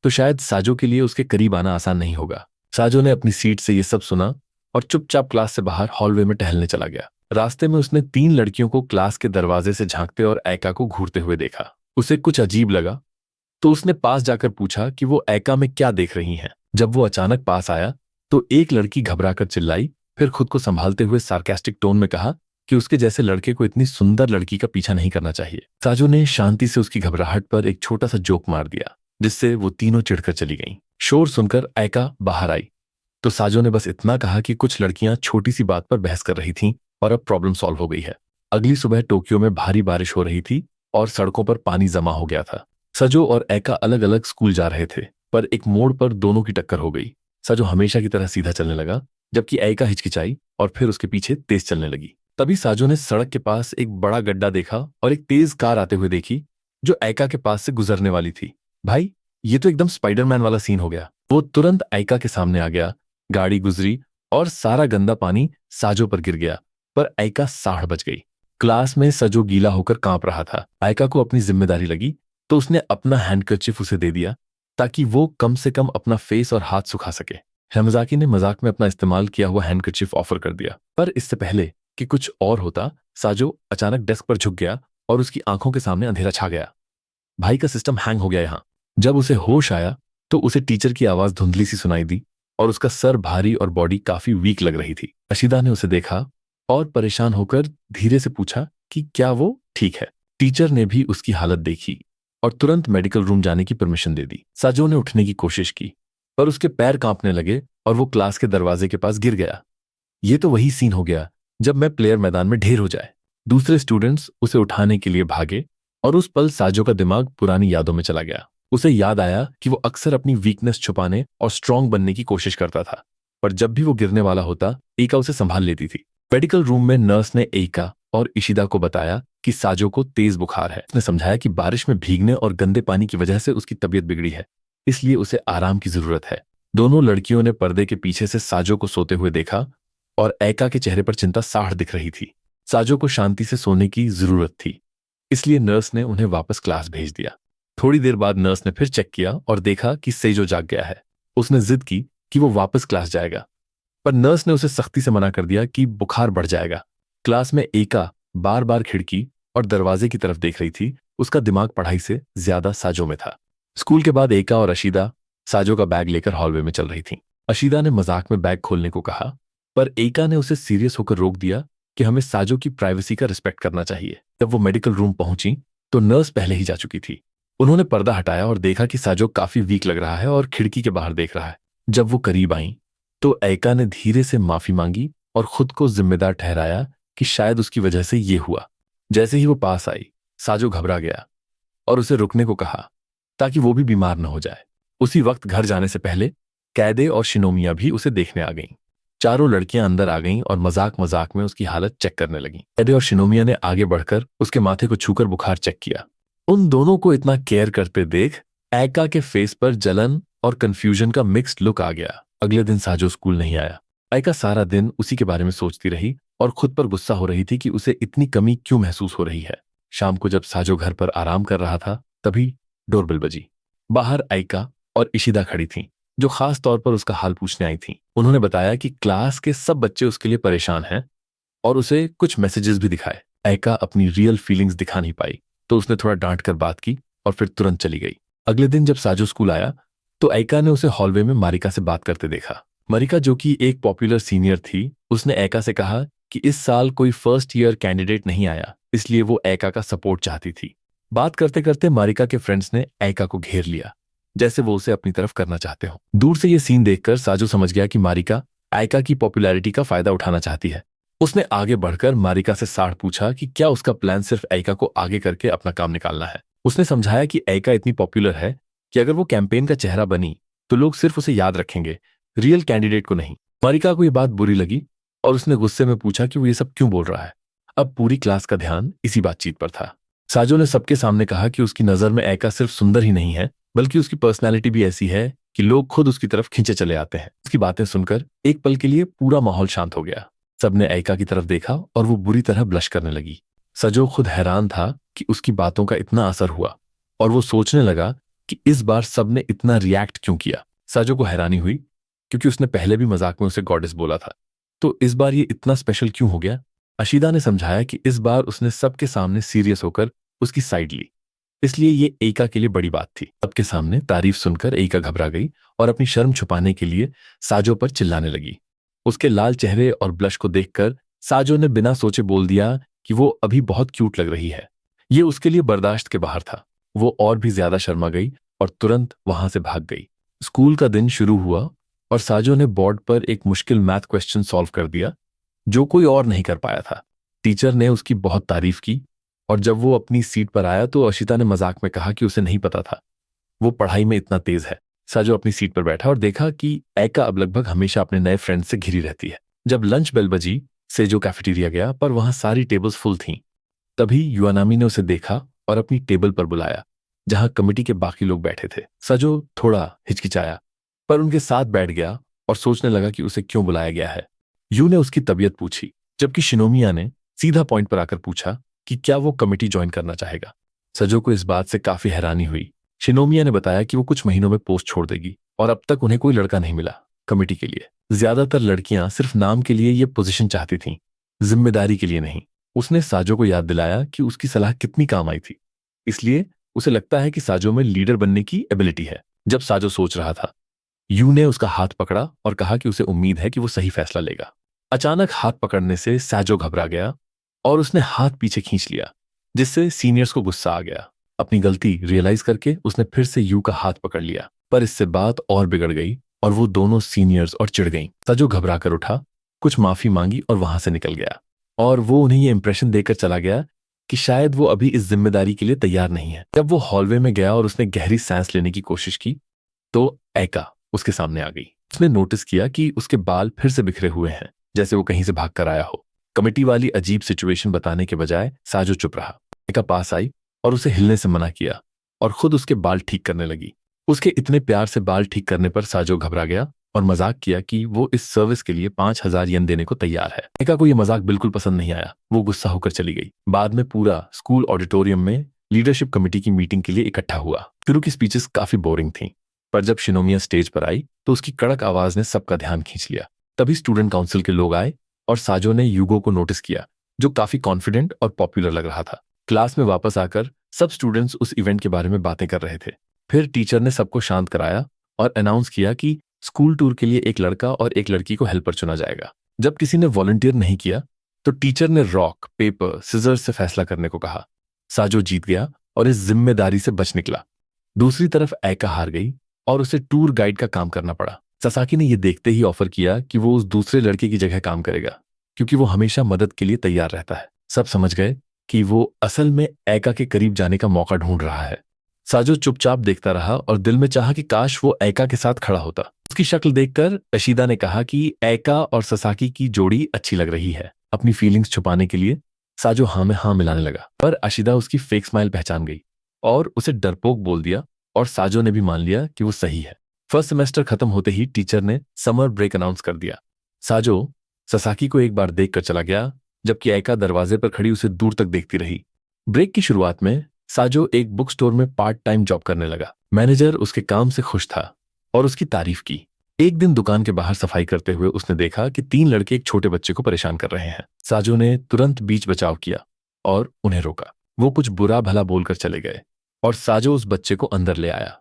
तो शायद साजो के लिए उसके करीब आना आसान नहीं होगा। साजो ने अपनी सीट से ये सब सुना और चुपचाप क्लास से बाहर हॉलवे में टहलने चला गया। रास्ते में उसने 3 लड़कियों को क्लास के दरवाजे से झांकते और एका को घूरते हुए देखा। उसे कुछ अजीब लगा तो उसने पास जाकर पूछा कि वो एका में क्या देख रही हैं। जब वो अचानक पास आया तो एक लड़की घबराकर चिल्लाई, फिर खुद को संभालते हुए सार्केस्टिक टोन में कहा कि उसके जैसे लड़के को इतनी सुंदर लड़की का पीछा नहीं करना चाहिए। साजो ने शांति से उसकी घबराहट पर एक छोटा सा जोक मार दिया, जिससे वो तीनों चिढ़कर चली गईं। शोर सुनकर एका बाहर आई तो साजो ने बस इतना कहा कि कुछ लड़कियां छोटी सी बात पर बहस कर रही थीं और अब प्रॉब्लम सॉल्व हो गई है। अगली सुबह टोक्यो में भारी बारिश हो रही थी और सड़कों पर पानी जमा हो गया था। साजो और एका अलग अलग स्कूल जा रहे थे, पर एक मोड़ पर दोनों की टक्कर हो गई। साजो हमेशा की तरह सीधा चलने लगा, जबकि एका हिचकिचाई और फिर उसके पीछे तेज चलने लगी। तभी साजो ने सड़क के पास एक बड़ा गड्ढा देखा और एक तेज कार आते हुए देखी जो एका के पास से गुजरने वाली थी। भाई, ये तो एकदम स्पाइडरमैन वाला सीन हो गया। वो तुरंत एका के सामने आ गया, गाड़ी गुजरी और सारा गंदा पानी साजो पर गिर गया, पर एका साढ़ बच गई। क्लास में साजो गीला होकर कांप रहा था। एका को अपनी जिम्मेदारी लगी तो उसने अपना हैंडकरचिफ उसे दे दिया ताकि वो कम से कम अपना फेस और हाथ सुखा सके। हेमजाकी ने मजाक में अपना इस्तेमाल किया हुआ हैंडकरचिफ ऑफर कर दिया, पर इससे पहले कि कुछ और होता, साजो अचानक डेस्क पर झुक गया और उसकी आंखों के सामने अंधेरा छा गया। भाई का सिस्टम हैंग हो गया यहां। जब उसे होश आया तो उसे टीचर की आवाज धुंधली सी सुनाई दी और उसका सर भारी और बॉडी काफी वीक लग रही थी। अशिदा ने उसे देखा और परेशान होकर धीरे से पूछा कि क्या वो ठीक है। टीचर ने भी उसकी हालत देखी और तुरंत मेडिकल रूम जाने की परमिशन दे दी। साजो ने उठने की कोशिश की, पर उसके पैर कांपने लगे और वो क्लास के दरवाजे के पास गिर गया। ये तो वही सीन हो गया जब मैं प्लेयर मैदान में ढेर हो जाए। दूसरे स्टूडेंट्स उसे उठाने के लिए भागे और उस पल साजो का दिमाग पुरानी यादों में चला गया। उसे याद आया कि वो अक्सर अपनी वीकनेस छुपाने और स्ट्रांग बनने की कोशिश करता था, पर जब भी वो गिरने वाला होता, एका उसे संभाल लेती थी। मेडिकल रूम में नर्स ने एका और इशिदा को बताया कि साजो को तेज बुखार है। उसने समझाया कि बारिश में भीगने और गंदे पानी की वजह से उसकी तबीयत बिगड़ी है, इसलिए उसे आराम की जरूरत है। दोनों लड़कियों ने पर्दे के पीछे से साजो को सोते हुए देखा और ऐका के चेहरे पर चिंता साफ दिख रही थी। साजो को शांति से सोने की जरूरत थी, इसलिए नर्स ने उन्हें वापस क्लास भेज दिया। थोड़ी देर बाद नर्स ने फिर चेक किया और देखा कि सेजो जाग गया है। उसने जिद की कि वो वापस क्लास जाएगा, पर नर्स ने उसे सख्ती से मना कर दिया कि बुखार बढ़ जाएगा। क्लास में एका बार बार खिड़की और दरवाजे की तरफ देख रही थी। उसका दिमाग पढ़ाई से ज्यादा साजो में था। स्कूल के बाद एका और अशीदा साजो का बैग लेकर हॉलवे में चल रही थीं। अशीदा ने मजाक में बैग खोलने को कहा, पर एका ने उसे सीरियस होकर रोक दिया कि हमें साजो की प्राइवेसी का रिस्पेक्ट करना चाहिए। जब वो मेडिकल रूम पहुंची तो नर्स पहले ही जा चुकी थी। उन्होंने पर्दा हटाया और देखा कि साजो काफी वीक लग रहा है और खिड़की के बाहर देख रहा है। जब वो करीब आई तो ऐका ने धीरे से माफी मांगी और खुद को जिम्मेदार ठहराया कि शायद उसकी वजह से ये हुआ। जैसे ही वो पास आई, साजो घबरा गया और उसे रुकने को कहा ताकि वो भी बीमार न हो जाए। उसी वक्त घर जाने से पहले कैदे और शिनोमिया भी उसे देखने आ गईं। चारों लड़कियां अंदर आ गईं और मजाक मजाक में उसकी हालत चेक करने लगीं। कैदे और शिनोमिया ने आगे बढ़कर उसके माथे को छूकर बुखार चेक किया। उन दोनों को इतना केयर करते देख ऐका के फेस पर जलन और कंफ्यूजन का मिक्स्ड लुक आ गया। अगले दिन साजो स्कूल नहीं आया। ऐका सारा दिन उसी के बारे में सोचती रही और खुद पर गुस्सा हो रही थी कि उसे इतनी कमी क्यों महसूस हो रही है। शाम को जब साजो घर पर आराम कर रहा था, तभी डोरबेल बजी। बाहर ऐका और इशिदा खड़ी थीं, जो खास तौर पर उसका हाल पूछने आई थीं। उन्होंने बताया कि क्लास के सब बच्चे उसके लिए परेशान हैं और उसे कुछ मैसेजेस भी दिखाए। ऐका अपनी रियल फीलिंग्स दिखा नहीं पाई, तो उसने थोड़ा डांट कर बात की और फिर तुरंत चली गई। अगले दिन जब साजो स्कूल आया तो ऐका ने उसे हॉलवे में मारिका से बात करते देखा। मारिका, जो कि एक पॉपुलर सीनियर थी, उसने ऐका से कहा कि इस साल कोई फर्स्ट ईयर कैंडिडेट नहीं आया, इसलिए वो ऐका का सपोर्ट चाहती थी। बात करते करते मारिका के फ्रेंड्स ने ऐका को घेर लिया, जैसे वो उसे अपनी तरफ करना चाहते हो। दूर से ये सीन देखकर साजो समझ गया कि मारिका ऐका की पॉपुलैरिटी का फायदा उठाना चाहती है। उसने आगे बढ़कर मारिका से साड़ पूछा कि क्या उसका प्लान सिर्फ ऐका को आगे करके अपना काम निकालना है। उसने समझाया कि ऐका इतनी पॉपुलर है कि अगर वो कैंपेन का चेहरा बनी तो लोग सिर्फ उसे याद रखेंगे, रियल कैंडिडेट को नहीं। मारिका को ये बात बुरी लगी और उसने गुस्से में पूछा कि वो ये सब क्यों बोल रहा है। अब पूरी क्लास का ध्यान इसी बातचीत पर था। साजो ने सबके सामने कहा कि उसकी नजर में ऐका सिर्फ सुंदर ही नहीं है, बल्कि उसकी पर्सनैलिटी भी ऐसी है कि लोग खुद उसकी तरफ खींचे चले आते हैं। उसकी बातें सुनकर एक पल के लिए पूरा माहौल शांत हो गया। सबने ऐका की तरफ देखा और वो बुरी तरह ब्लश करने लगी। सजो खुद हैरान था कि उसकी बातों का इतना असर हुआ और वो सोचने लगा कि इस बार सबने इतना रिएक्ट क्यों किया। सजो को हैरानी हुई क्योंकि उसने पहले भी मजाक में उसे गॉडेस बोला था, तो इस बार ये इतना स्पेशल क्यों हो गया। अशीदा ने समझाया कि इस बार उसने सबके सामने सीरियस होकर उसकी साइड ली, इसलिए ये ऐका के लिए बड़ी बात थी। सबके सामने तारीफ सुनकर ऐका घबरा गई और अपनी शर्म छुपाने के लिए साजो पर चिल्लाने लगी। उसके लाल चेहरे और ब्लश को देखकर साजो ने बिना सोचे बोल दिया कि वो अभी बहुत क्यूट लग रही है। ये उसके लिए बर्दाश्त के बाहर था। वो और भी ज्यादा शर्मा गई और तुरंत वहां से भाग गई। स्कूल का दिन शुरू हुआ और साजो ने बोर्ड पर एक मुश्किल मैथ क्वेश्चन सॉल्व कर दिया, जो कोई और नहीं कर पाया था। टीचर ने उसकी बहुत तारीफ की और जब वो अपनी सीट पर आया तो अशिता ने मजाक में कहा कि उसे नहीं पता था वो पढ़ाई में इतना तेज है। साजो अपनी सीट पर बैठा और देखा कि ऐका अब लगभग हमेशा अपने नए फ्रेंड से घिरी रहती है। जब लंच बेल बजी, सेजो कैफेटेरिया गया, पर वहां सारी टेबल्स फुल थीं। तभी युआनामी ने उसे देखा और अपनी टेबल पर बुलाया, जहां कमिटी के बाकी लोग बैठे थे। सजो थोड़ा हिचकिचाया, पर उनके साथ बैठ गया और सोचने लगा कि उसे क्यों बुलाया गया है। यू ने उसकी तबीयत पूछी, जबकि शिनोमिया ने सीधा पॉइंट पर आकर पूछा कि क्या वो कमिटी ज्वाइन करना चाहेगा। सजो को इस बात से काफी हैरानी हुई। शिनोमिया ने बताया कि वो कुछ महीनों में पोस्ट छोड़ देगी और अब तक उन्हें कोई लड़का नहीं मिला कमिटी के लिए। ज्यादातर लड़कियां सिर्फ नाम के लिए ये पोजीशन चाहती थीं, जिम्मेदारी के लिए नहीं। उसने साजो को याद दिलाया कि उसकी सलाह कितनी काम आई थी, इसलिए उसे लगता है कि साजो में लीडर बनने की एबिलिटी है। जब साजो सोच रहा था, यू ने उसका हाथ पकड़ा और कहा कि उसे उम्मीद है कि वो सही फैसला लेगा। अचानक हाथ पकड़ने से साजो घबरा गया और उसने हाथ पीछे खींच लिया, जिससे सीनियर्स को गुस्सा आ गया। अपनी गलती रियलाइज करके उसने फिर से यू का हाथ पकड़ लिया, पर इससे बात और बिगड़ गई और वो दोनों सीनियर्स और चिढ़ गईं। साजो घबरा कर उठा, कुछ माफी मांगी और वहां से निकल गया। और वो उन्हें ये इंप्रेशन देकर चला गया कि शायद वो अभी इस जिम्मेदारी के लिए तैयार नहीं है। जब वो हॉलवे में गया और उसने गहरी सांस लेने की कोशिश की तो ऐका उसके सामने आ गई। उसने नोटिस किया कि उसके बाल फिर से बिखरे हुए हैं, जैसे वो कहीं से भाग कर आया हो। कमिटी वाली अजीब सिचुएशन बताने के बजाय साजो चुप रहा। ऐका पास आई और उसे हिलने से मना किया और खुद उसके बाल ठीक करने लगी। उसके इतने प्यार से बाल ठीक करने पर साजो घबरा गया और मजाक किया कि वो इस सर्विस के लिए 5,000 येन देने को तैयार है। एका को यह मजाक बिल्कुल पसंद नहीं आया। वो गुस्सा होकर चली गई। बाद में पूरा स्कूल ऑडिटोरियम में लीडरशिप कमेटी की मीटिंग के लिए इकट्ठा हुआ। शुरू की स्पीचेस काफी बोरिंग थीं, पर जब शिनोमिया स्टेज पर आई तो उसकी कड़क आवाज ने सबका ध्यान खींच लिया। तभी स्टूडेंट काउंसिल के लोग आए और साजो ने यूगो को नोटिस किया, जो काफी कॉन्फिडेंट और पॉपुलर लग रहा था। क्लास में वापस आकर सब स्टूडेंट्स उस इवेंट के बारे में बातें कर रहे थे। फिर टीचर ने सबको शांत कराया और अनाउंस किया कि स्कूल टूर के लिए एक लड़का और एक लड़की को हेल्पर चुना जाएगा। जब किसी ने वॉलंटियर नहीं किया तो टीचर ने रॉक पेपर सिजर्स से फैसला करने को कहा। साजो जीत गया और इस जिम्मेदारी से बच निकला। दूसरी तरफ एका हार गई और उसे टूर गाइड का काम करना पड़ा। ससाकी ने यह देखते ही ऑफर किया कि वो उस दूसरे लड़के की जगह काम करेगा, क्योंकि वो हमेशा मदद के लिए तैयार रहता है। सब समझ गए कि वो असल में एका के करीब जाने का मौका ढूंढ रहा है। साजो चुपचाप देखता रहा और दिल में चाहा कि काश वो एका के साथ खड़ा होता। उसकी शक्ल देखकर अशीदा ने कहा कि एका और ससाकी की जोड़ी अच्छी लग रही है। अपनी फीलिंग्स छुपाने के लिए साजो हाँ में हाँ मिलाने लगा, पर अशीदा उसकी फेक स्माइल पहचान गई और उसे डरपोक बोल दिया और साजो ने भी मान लिया कि वो सही है। फर्स्ट सेमेस्टर खत्म होते ही टीचर ने समर ब्रेक अनाउंस कर दिया। साजो ससाकी को एक बार देखकर चला गया, जबकि एका दरवाजे पर खड़ी उसे दूर तक देखती रही। ब्रेक की शुरुआत में साजो एक बुक स्टोर में पार्ट टाइम जॉब करने लगा। मैनेजर उसके काम से खुश था और उसकी तारीफ की। एक दिन दुकान के बाहर सफाई करते हुए उसने देखा कि 3 लड़के एक छोटे बच्चे को परेशान कर रहे हैं। साजो ने तुरंत बीच बचाव किया और उन्हें रोका। वो कुछ बुरा भला बोलकर चले गए और साजो उस बच्चे को अंदर ले आया।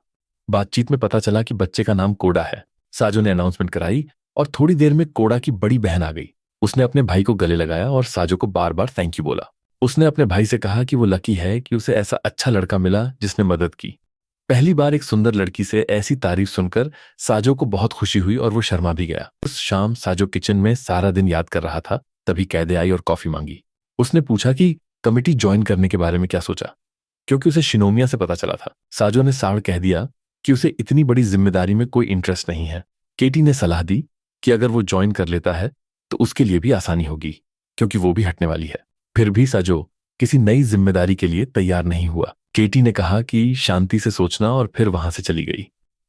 बातचीत में पता चला कि बच्चे का नाम कोडा है। साजो ने अनाउंसमेंट कराई और थोड़ी देर में कोडा की बड़ी बहन आ गई। उसने अपने भाई को गले लगाया और साजो को बार बार थैंक यू बोला। उसने अपने भाई से कहा कि वो लकी है कि उसे ऐसा अच्छा लड़का मिला जिसने मदद की। पहली बार एक सुंदर लड़की से ऐसी तारीफ सुनकर साजो को बहुत खुशी हुई और वो शर्मा भी गया। उस शाम साजो किचन में सारा दिन याद कर रहा था, तभी कैदे आई और कॉफी मांगी। उसने पूछा कि कमिटी ज्वाइन करने के बारे में क्या सोचा, क्योंकि उसे शिनोमिया से पता चला था। साजो ने साड़ कह दिया कि उसे इतनी बड़ी जिम्मेदारी में कोई इंटरेस्ट नहीं है। केटी ने सलाह दी कि अगर वो ज्वाइन कर लेता है तो उसके लिए भी आसानी होगी, क्योंकि वो भी हटने वाली है। फिर भी साजो किसी नई जिम्मेदारी के लिए तैयार नहीं हुआ। केटी ने कहा कि शांति से सोचना और फिर वहां से चली गई।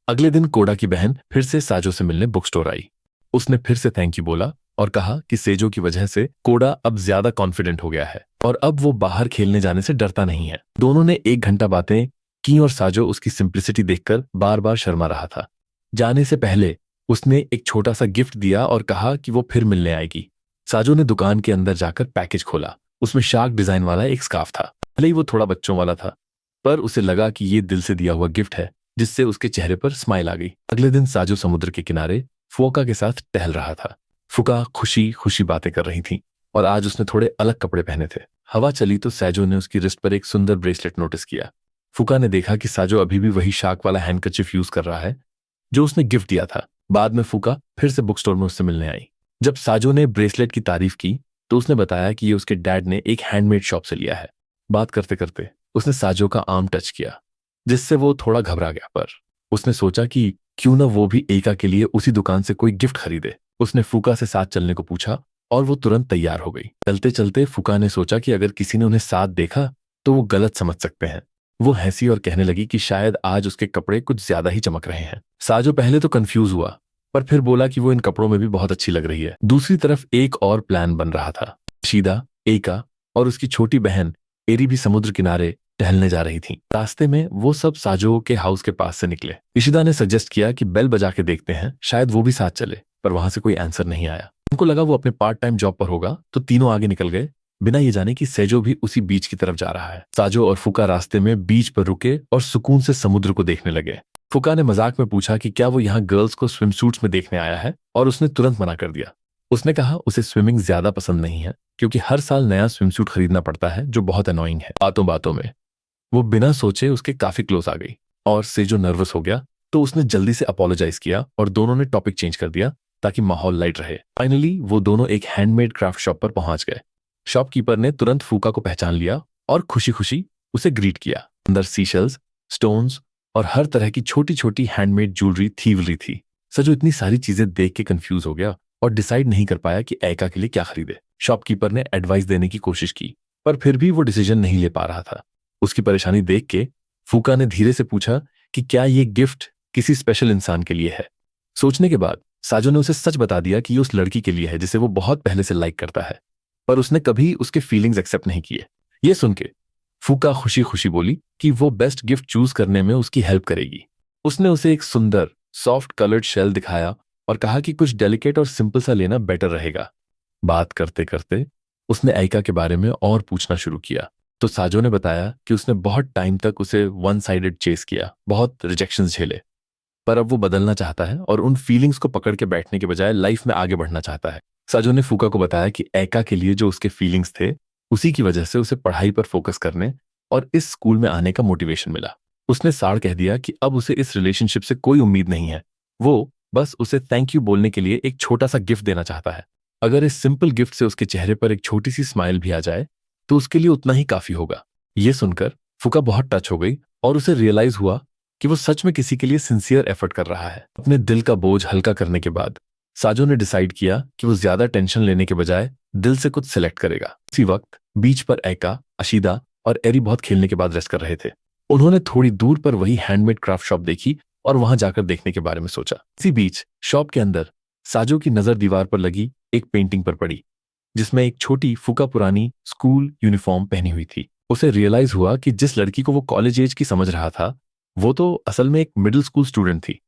अगले दिन कोडा की बहन फिर से साजो से मिलने बुक स्टोर आई। उसने फिर से थैंक यू बोला और कहा कि सेजो की वजह से कोडा अब ज्यादा कॉन्फिडेंट हो गया है और अब वो बाहर खेलने जाने से डरता नहीं है। दोनों ने 1 घंटा बातें की और साजो उसकी सिंप्लिसिटी देखकर बार बार शर्मा रहा था। जाने से पहले उसने एक छोटा सा गिफ्ट दिया और कहा कि वो फिर मिलने आएगी। साजो ने दुकान के अंदर जाकर पैकेज खोला। उसमें शार्क डिजाइन वाला एक स्कार्फ था। भले ही वो थोड़ा बच्चों वाला था, पर उसे लगा कि ये दिल से दिया हुआ गिफ्ट है, जिससे उसके चेहरे पर स्माइल आ गई। अगले दिन साजो समुद्र के किनारे फुका के साथ टहल रहा था। फुका खुशी खुशी बातें कर रही थी और आज उसने थोड़े अलग कपड़े पहने थे। हवा चली तो साजो ने उसकी रिस्ट पर एक सुंदर ब्रेसलेट नोटिस किया। फुका ने देखा कि साजो अभी भी वही शार्क वाला हैंडकरचिफ यूज कर रहा है जो उसने गिफ्ट दिया था। बाद में फुका फिर से बुक स्टोर में उससे मिलने आई। जब साजो ने ब्रेसलेट की तारीफ की तो उसने बताया कि ये उसके डैड ने एक हैंडमेड शॉप से लिया है। बात करते करते उसने साजो का आर्म टच किया, जिससे वो थोड़ा घबरा गया, पर उसने सोचा कि क्यों ना वो भी एका के लिए उसी दुकान से कोई गिफ्ट खरीदे। उसने फुका से साथ चलने को पूछा और वो तुरंत तैयार हो गई। चलते चलते फुका ने सोचा कि अगर किसी ने उन्हें साथ देखा तो वो गलत समझ सकते हैं। वो हंसी और कहने लगी कि शायद आज उसके कपड़े कुछ ज्यादा ही चमक रहे हैं। साजो पहले तो कंफ्यूज हुआ, पर फिर बोला कि वो इन कपड़ों में भी बहुत अच्छी लग रही है। दूसरी तरफ एक और प्लान बन रहा था। शीदा, एका और उसकी छोटी बहन एरी भी समुद्र किनारे टहलने जा रही थी। रास्ते में वो सब साजो के हाउस के पास से निकले। इशिदा ने सजेस्ट किया कि बेल बजा के देखते हैं, शायद वो भी साथ चले, पर वहां से कोई आंसर नहीं आया। उनको लगा वो अपने पार्ट टाइम जॉब पर होगा, तो तीनों आगे निकल गए, बिना ये जाने कि सेजो भी उसी बीच की तरफ जा रहा है। साजो और फुका रास्ते में बीच पर रुके और सुकून से समुद्र को देखने लगे। फुका ने मजाक में पूछा कि क्या वो यहाँ गर्ल्स को स्विम सूट्स में देखने आया है, और उसने तुरंत मना कर दिया। उसने कहा उसे स्विमिंग ज्यादा पसंद नहीं है, क्योंकि हर साल नया स्विम सूट खरीदना पड़ता है, जो बहुत अनोइंग है। बातों बातों में वो बिना सोचे उसके काफी क्लोज आ गई और सेजो नर्वस हो गया, तो उसने जल्दी से अपोलोजाइज किया और दोनों ने टॉपिक चेंज कर दिया ताकि माहौल लाइट रहे। फाइनली वो दोनों एक हैंडमेड क्राफ्ट शॉप पर पहुंच गए। शॉपकीपर ने तुरंत फुका को पहचान लिया और खुशी खुशी उसे ग्रीट किया। अंदर सीशल्स, स्टोन्स और हर तरह की छोटी छोटी हैंडमेड ज्वेलरी थीवली थी। सजो इतनी सारी चीजें देख के कंफ्यूज हो गया और डिसाइड नहीं कर पाया कि एका के लिए क्या खरीदे। शॉपकीपर ने एडवाइस देने की कोशिश की, पर फिर भी वो डिसीजन नहीं ले पा रहा था। उसकी परेशानी देख के फुका ने धीरे से पूछा कि क्या ये गिफ्ट किसी स्पेशल इंसान के लिए है। सोचने के बाद साजो ने उसे सच बता दिया कि ये उस लड़की के लिए है जिसे वो बहुत पहले से लाइक करता है, पर उसने कभी उसके फीलिंग्स एक्सेप्ट नहीं किए। ये सुन के फूका खुशी खुशी बोली कि वो बेस्ट गिफ्ट चूज करने में उसकी हेल्प करेगी। उसने उसे एक सुंदर सॉफ्ट कलर्ड शेल दिखाया और कहा कि कुछ डेलिकेट और सिंपल सा लेना बेटर रहेगा। बात करते करते उसने आइका के बारे में और पूछना शुरू किया, तो साजो ने बताया कि उसने बहुत टाइम तक उसे वन साइडेड चेस किया, बहुत रिजेक्शंस झेले, पर अब वो बदलना चाहता है और उन फीलिंग्स को पकड़ के बैठने के बजाय लाइफ में आगे बढ़ना चाहता है। साजो ने फूका को बताया कि एका के लिए जो उसके फीलिंग्स थे उसी की वजह से उसे पढ़ाई पर फोकस करने और इस स्कूल में आने का मोटिवेशन मिला। उसने साड़ कह दिया कि अब उसे इस रिलेशनशिप से कोई उम्मीद नहीं है, वो बस उसे थैंक यू बोलने के लिए एक छोटा सा गिफ्ट देना चाहता है। अगर इस सिंपल गिफ्ट से उसके चेहरे पर एक छोटी सी स्माइल भी आ जाए तो उसके लिए उतना ही काफी होगा। ये सुनकर फुका बहुत टच हो गई और उसे रियलाइज हुआ कि वो सच में किसी के लिए सिंसियर एफर्ट कर रहा है। अपने दिल का बोझ हल्का करने के बाद साजो ने डिसाइड किया कि वो ज्यादा टेंशन लेने के बजाय दिल से कुछ सिलेक्ट करेगा। इसी वक्त बीच पर एका, अशीदा और एरी बहुत खेलने के बाद रेस्ट कर रहे थे। उन्होंने थोड़ी दूर पर वही हैंडमेड क्राफ्ट शॉप देखी और वहां जाकर देखने के बारे में सोचा। इसी बीच शॉप के अंदर साजो की नजर दीवार पर लगी एक पेंटिंग पर पड़ी जिसमें एक छोटी फूका पुरानी स्कूल यूनिफॉर्म पहनी हुई थी। उसे रियलाइज हुआ कि जिस लड़की को वो कॉलेज एज की समझ रहा था वो तो असल में एक मिडिल स्कूल स्टूडेंट थी।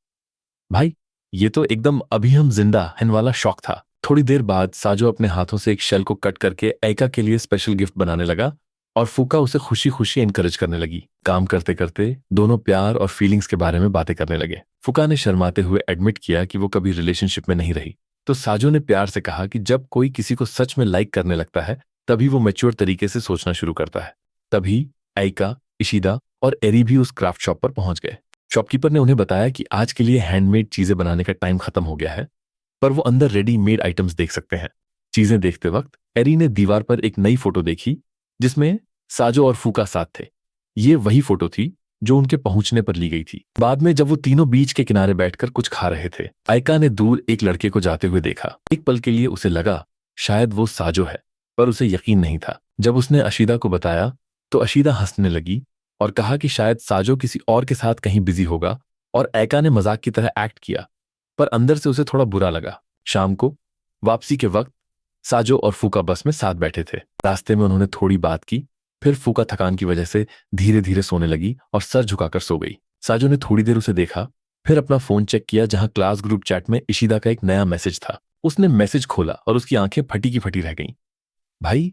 भाई, ये तो एकदम अभी हम जिंदा हैं वाला शौक था। थोड़ी देर बाद साजो अपने हाथों से एक शेल को कट करके एका के लिए स्पेशल गिफ्ट बनाने लगा और फूका उसे खुशी खुशी एनकरेज करने लगी। काम करते करते दोनों प्यार और फीलिंग्स के बारे में बातें करने लगे। फूका ने शर्माते हुए एडमिट किया कि वो कभी रिलेशनशिप में नहीं रही, तो साजो ने प्यार से कहा कि जब कोई किसी को सच में लाइक करने लगता है तभी वो मैच्योर तरीके से सोचना शुरू करता है। तभी आइका, इशिदा और एरी भी उस क्राफ्ट शॉप पर पहुंच गए। शॉपकीपर ने उन्हें बताया कि आज के लिए हैंडमेड चीजें बनाने का टाइम खत्म हो गया है, पर वो अंदर रेडीमेड आइटम्स देख सकते हैं। चीजें देखते वक्त एरी ने दीवार पर एक नई फोटो देखी जिसमें साजो और फूका साथ थे। ये वही फोटो थी जो उनके पहुंचने पर ली गई थी। बाद में जब वो तीनों बीच के किनारे बैठकर कुछ खा रहे थे, आइका ने दूर एक लड़के को जाते हुए देखा। एक पल के लिए उसे लगा शायद वो साजो है, पर उसे यकीन नहीं था। जब उसने अशीदा को बताया तो अशीदा हंसने लगी और कहा कि शायद साजो किसी और के साथ कहीं बिजी होगा, और आइका ने मजाक की तरह एक्ट किया, पर अंदर से उसे थोड़ा बुरा लगा। शाम को वापसी के वक्त साजो और फूका बस में साथ बैठे थे। रास्ते में उन्होंने थोड़ी बात की, फिर फूका थकान की वजह से धीरे धीरे सोने लगी और सर झुकाकर सो गई। साजो ने थोड़ी देर उसे देखा, फिर अपना फोन चेक किया जहां क्लास ग्रुप चैट में इशिदा का एक नया मैसेज था। उसने मैसेज खोला और उसकी आंखें फटी की फटी रह गईं। भाई,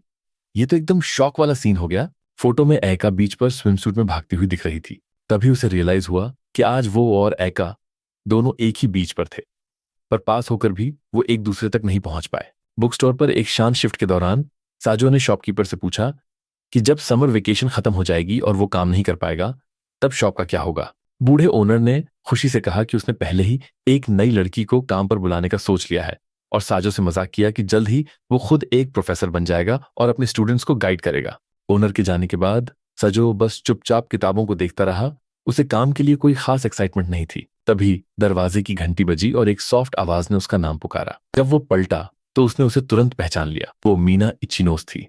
ये तो एकदम शॉक वाला सीन हो गया। फोटो में एका बीच पर स्विमसूट में भागती हुई दिख रही थी। तभी उसे रियलाइज हुआ कि आज वो और एका दोनों एक ही बीच पर थे, पर पास होकर भी वो एक दूसरे तक नहीं पहुंच पाए। बुक स्टोर पर एक शांत शिफ्ट के दौरान साजो ने शॉपकीपर से पूछा कि जब समर वेकेशन खत्म हो जाएगी और वो काम नहीं कर पाएगा तब शॉप का क्या होगा। बूढ़े ओनर ने खुशी से कहा कि उसने पहले ही एक नई लड़की को काम पर बुलाने का सोच लिया है, और साजो से मजाक किया कि जल्द ही वो खुद एक प्रोफेसर बन जाएगा और अपने स्टूडेंट्स को गाइड करेगा। ओनर के जाने के बाद साजो बस चुपचाप किताबों को देखता रहा। उसे काम के लिए कोई खास एक्साइटमेंट नहीं थी। तभी दरवाजे की घंटी बजी और एक सॉफ्ट आवाज ने उसका नाम पुकारा। जब वो पलटा तो उसने उसे तुरंत पहचान लिया। वो मीना इचिनोस थी,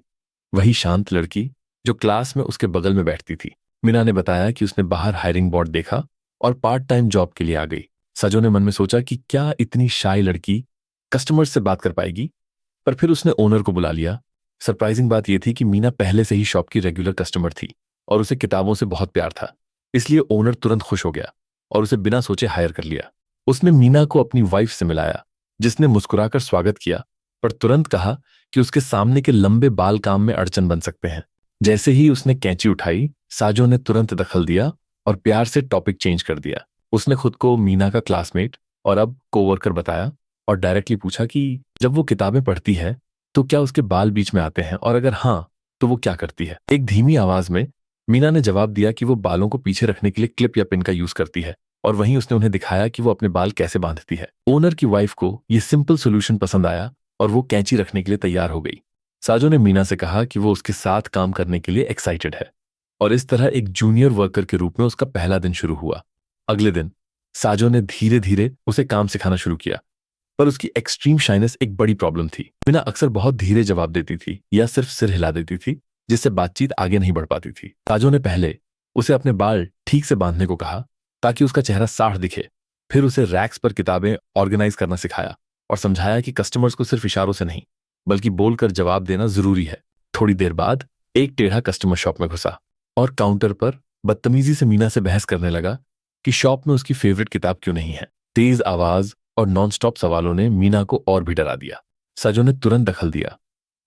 वही शांत लड़की जो क्लास में उसके बगल में बैठती थी। मीना ने बताया कि उसने बाहर हायरिंग बोर्ड देखा और पार्ट टाइम जॉब के लिए आ गई। साजो ने मन में सोचा कि क्या इतनी शाय लड़की कस्टमर से बात कर पाएगी, पर फिर उसने ओनर को बुला लिया। सरप्राइजिंग बात यह थी कि मीना पहले से ही शॉप की रेगुलर कस्टमर थी और उसे किताबों से बहुत प्यार था, इसलिए ओनर तुरंत खुश हो गया और उसे बिना सोचे हायर कर लिया। उसने मीना को अपनी वाइफ से मिलाया, जिसने मुस्कुराकर स्वागत किया, पर तुरंत कहा कि उसके सामने के लंबे बाल काम में अड़चन बन सकते हैं। जैसे ही उसने कैंची उठाई, साजो ने तुरंत दखल दिया और प्यार से टॉपिक चेंज कर दिया। उसने खुद को मीना का क्लासमेट और अब कोवर्कर बताया और डायरेक्टली पूछा कि जब वो किताबें पढ़ती है तो क्या उसके बाल बीच में आते हैं, और अगर हाँ तो वो क्या करती है। एक धीमी आवाज में मीना ने जवाब दिया कि वो बालों को पीछे रखने के लिए क्लिप या पिन का यूज करती है, और वहीं उसने उन्हें दिखाया कि वो अपने बाल कैसे बांधती है। ओनर की वाइफ को ये सिंपल सोल्यूशन पसंद आया और वो कैंची रखने के लिए तैयार हो गई। साजो ने मीना से कहा कि वो उसके साथ काम करने के लिए एक्साइटेड है, और इस तरह एक जूनियर वर्कर के रूप में उसका पहला दिन शुरू हुआ। अगले दिन साजो ने धीरे धीरे उसे काम सिखाना शुरू किया, पर उसकी एक्सट्रीम शाइनेस एक बड़ी प्रॉब्लम थी। मीना अक्सर बहुत धीरे जवाब देती थी या सिर्फ सिर हिला देती थी, जिससे बातचीत आगे नहीं बढ़ पाती थी। साजो ने पहले उसे अपने बाल ठीक से बांधने को कहा, ताकि उसका चेहरा साफ दिखे। फिर उसे रैक्स पर किताबें ऑर्गेनाइज करना सिखाया और समझाया कि कस्टमर्स को सिर्फ इशारों से नहीं बल्कि बोलकर जवाब देना जरूरी है। थोड़ी देर बाद एक टेढ़ा कस्टमर शॉप में घुसा और काउंटर पर बदतमीजी से मीना से बहस करने लगा कि शॉप में उसकी फेवरेट किताब क्यों नहीं है। तेज आवाज और नॉनस्टॉप सवालों ने मीना को और भी डरा दिया। साजो ने तुरंत दखल दिया,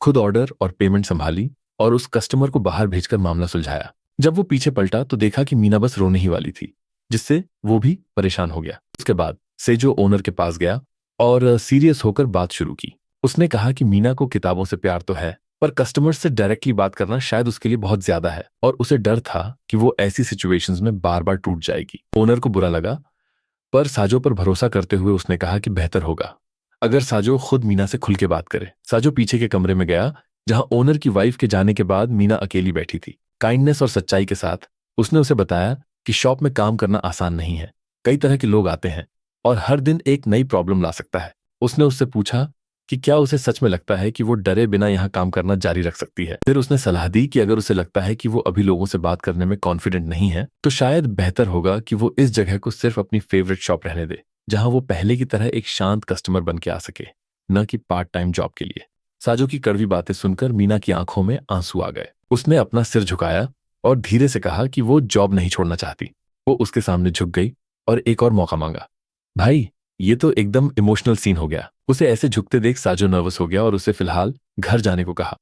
खुद ऑर्डर और पेमेंट संभाली और उस कस्टमर को बाहर भेजकर मामला सुलझाया। जब वो पीछे पलटा तो देखा कि मीना बस रोने ही वाली थी, जिससे वो भी परेशान हो गया। उसके बाद सेजो ओनर के पास गया और सीरियस होकर बात शुरू की। उसने कहा कि मीना को किताबों से प्यार तो है, पर कस्टमर्स से डायरेक्टली बात करना शायद उसके लिए बहुत ज्यादा है और उसे डर था कि वो ऐसी सिचुएशंस में बार बार टूट जाएगी। ओनर को बुरा लगा, पर साजो पर भरोसा करते हुए उसने कहा कि बेहतर होगा अगर साजो खुद मीना से खुल के बात करे। साजो पीछे के कमरे में गया जहां ओनर की वाइफ के जाने के बाद मीना अकेली बैठी थी। काइंडनेस और सच्चाई के साथ उसने उसे बताया कि शॉप में काम करना आसान नहीं है, कई तरह के लोग आते हैं और हर दिन एक नई प्रॉब्लम ला सकता है। उसने उससे पूछा कि क्या उसे सच में लगता है कि वो डरे बिना यहाँ काम करना जारी रख सकती है। फिर उसने सलाह दी कि अगर उसे लगता है कि वो अभी लोगों से बात करने में कॉन्फिडेंट नहीं है तो शायद बेहतर होगा कि वो इस जगह को सिर्फ अपनी फेवरेट शॉप रहने दे, जहां वो पहले की तरह एक शांत कस्टमर बन के आ सके, न कि पार्ट टाइम जॉब के लिए। साजो की कड़वी बातें सुनकर मीना की आंखों में आंसू आ गए। उसने अपना सिर झुकाया और धीरे से कहा कि वो जॉब नहीं छोड़ना चाहती। वो उसके सामने झुक गई और एक और मौका मांगा। भाई, ये तो एकदम इमोशनल सीन हो गया। उसे ऐसे झुकते देख साजो नर्वस हो गया और उसे फिलहाल घर जाने को कहा,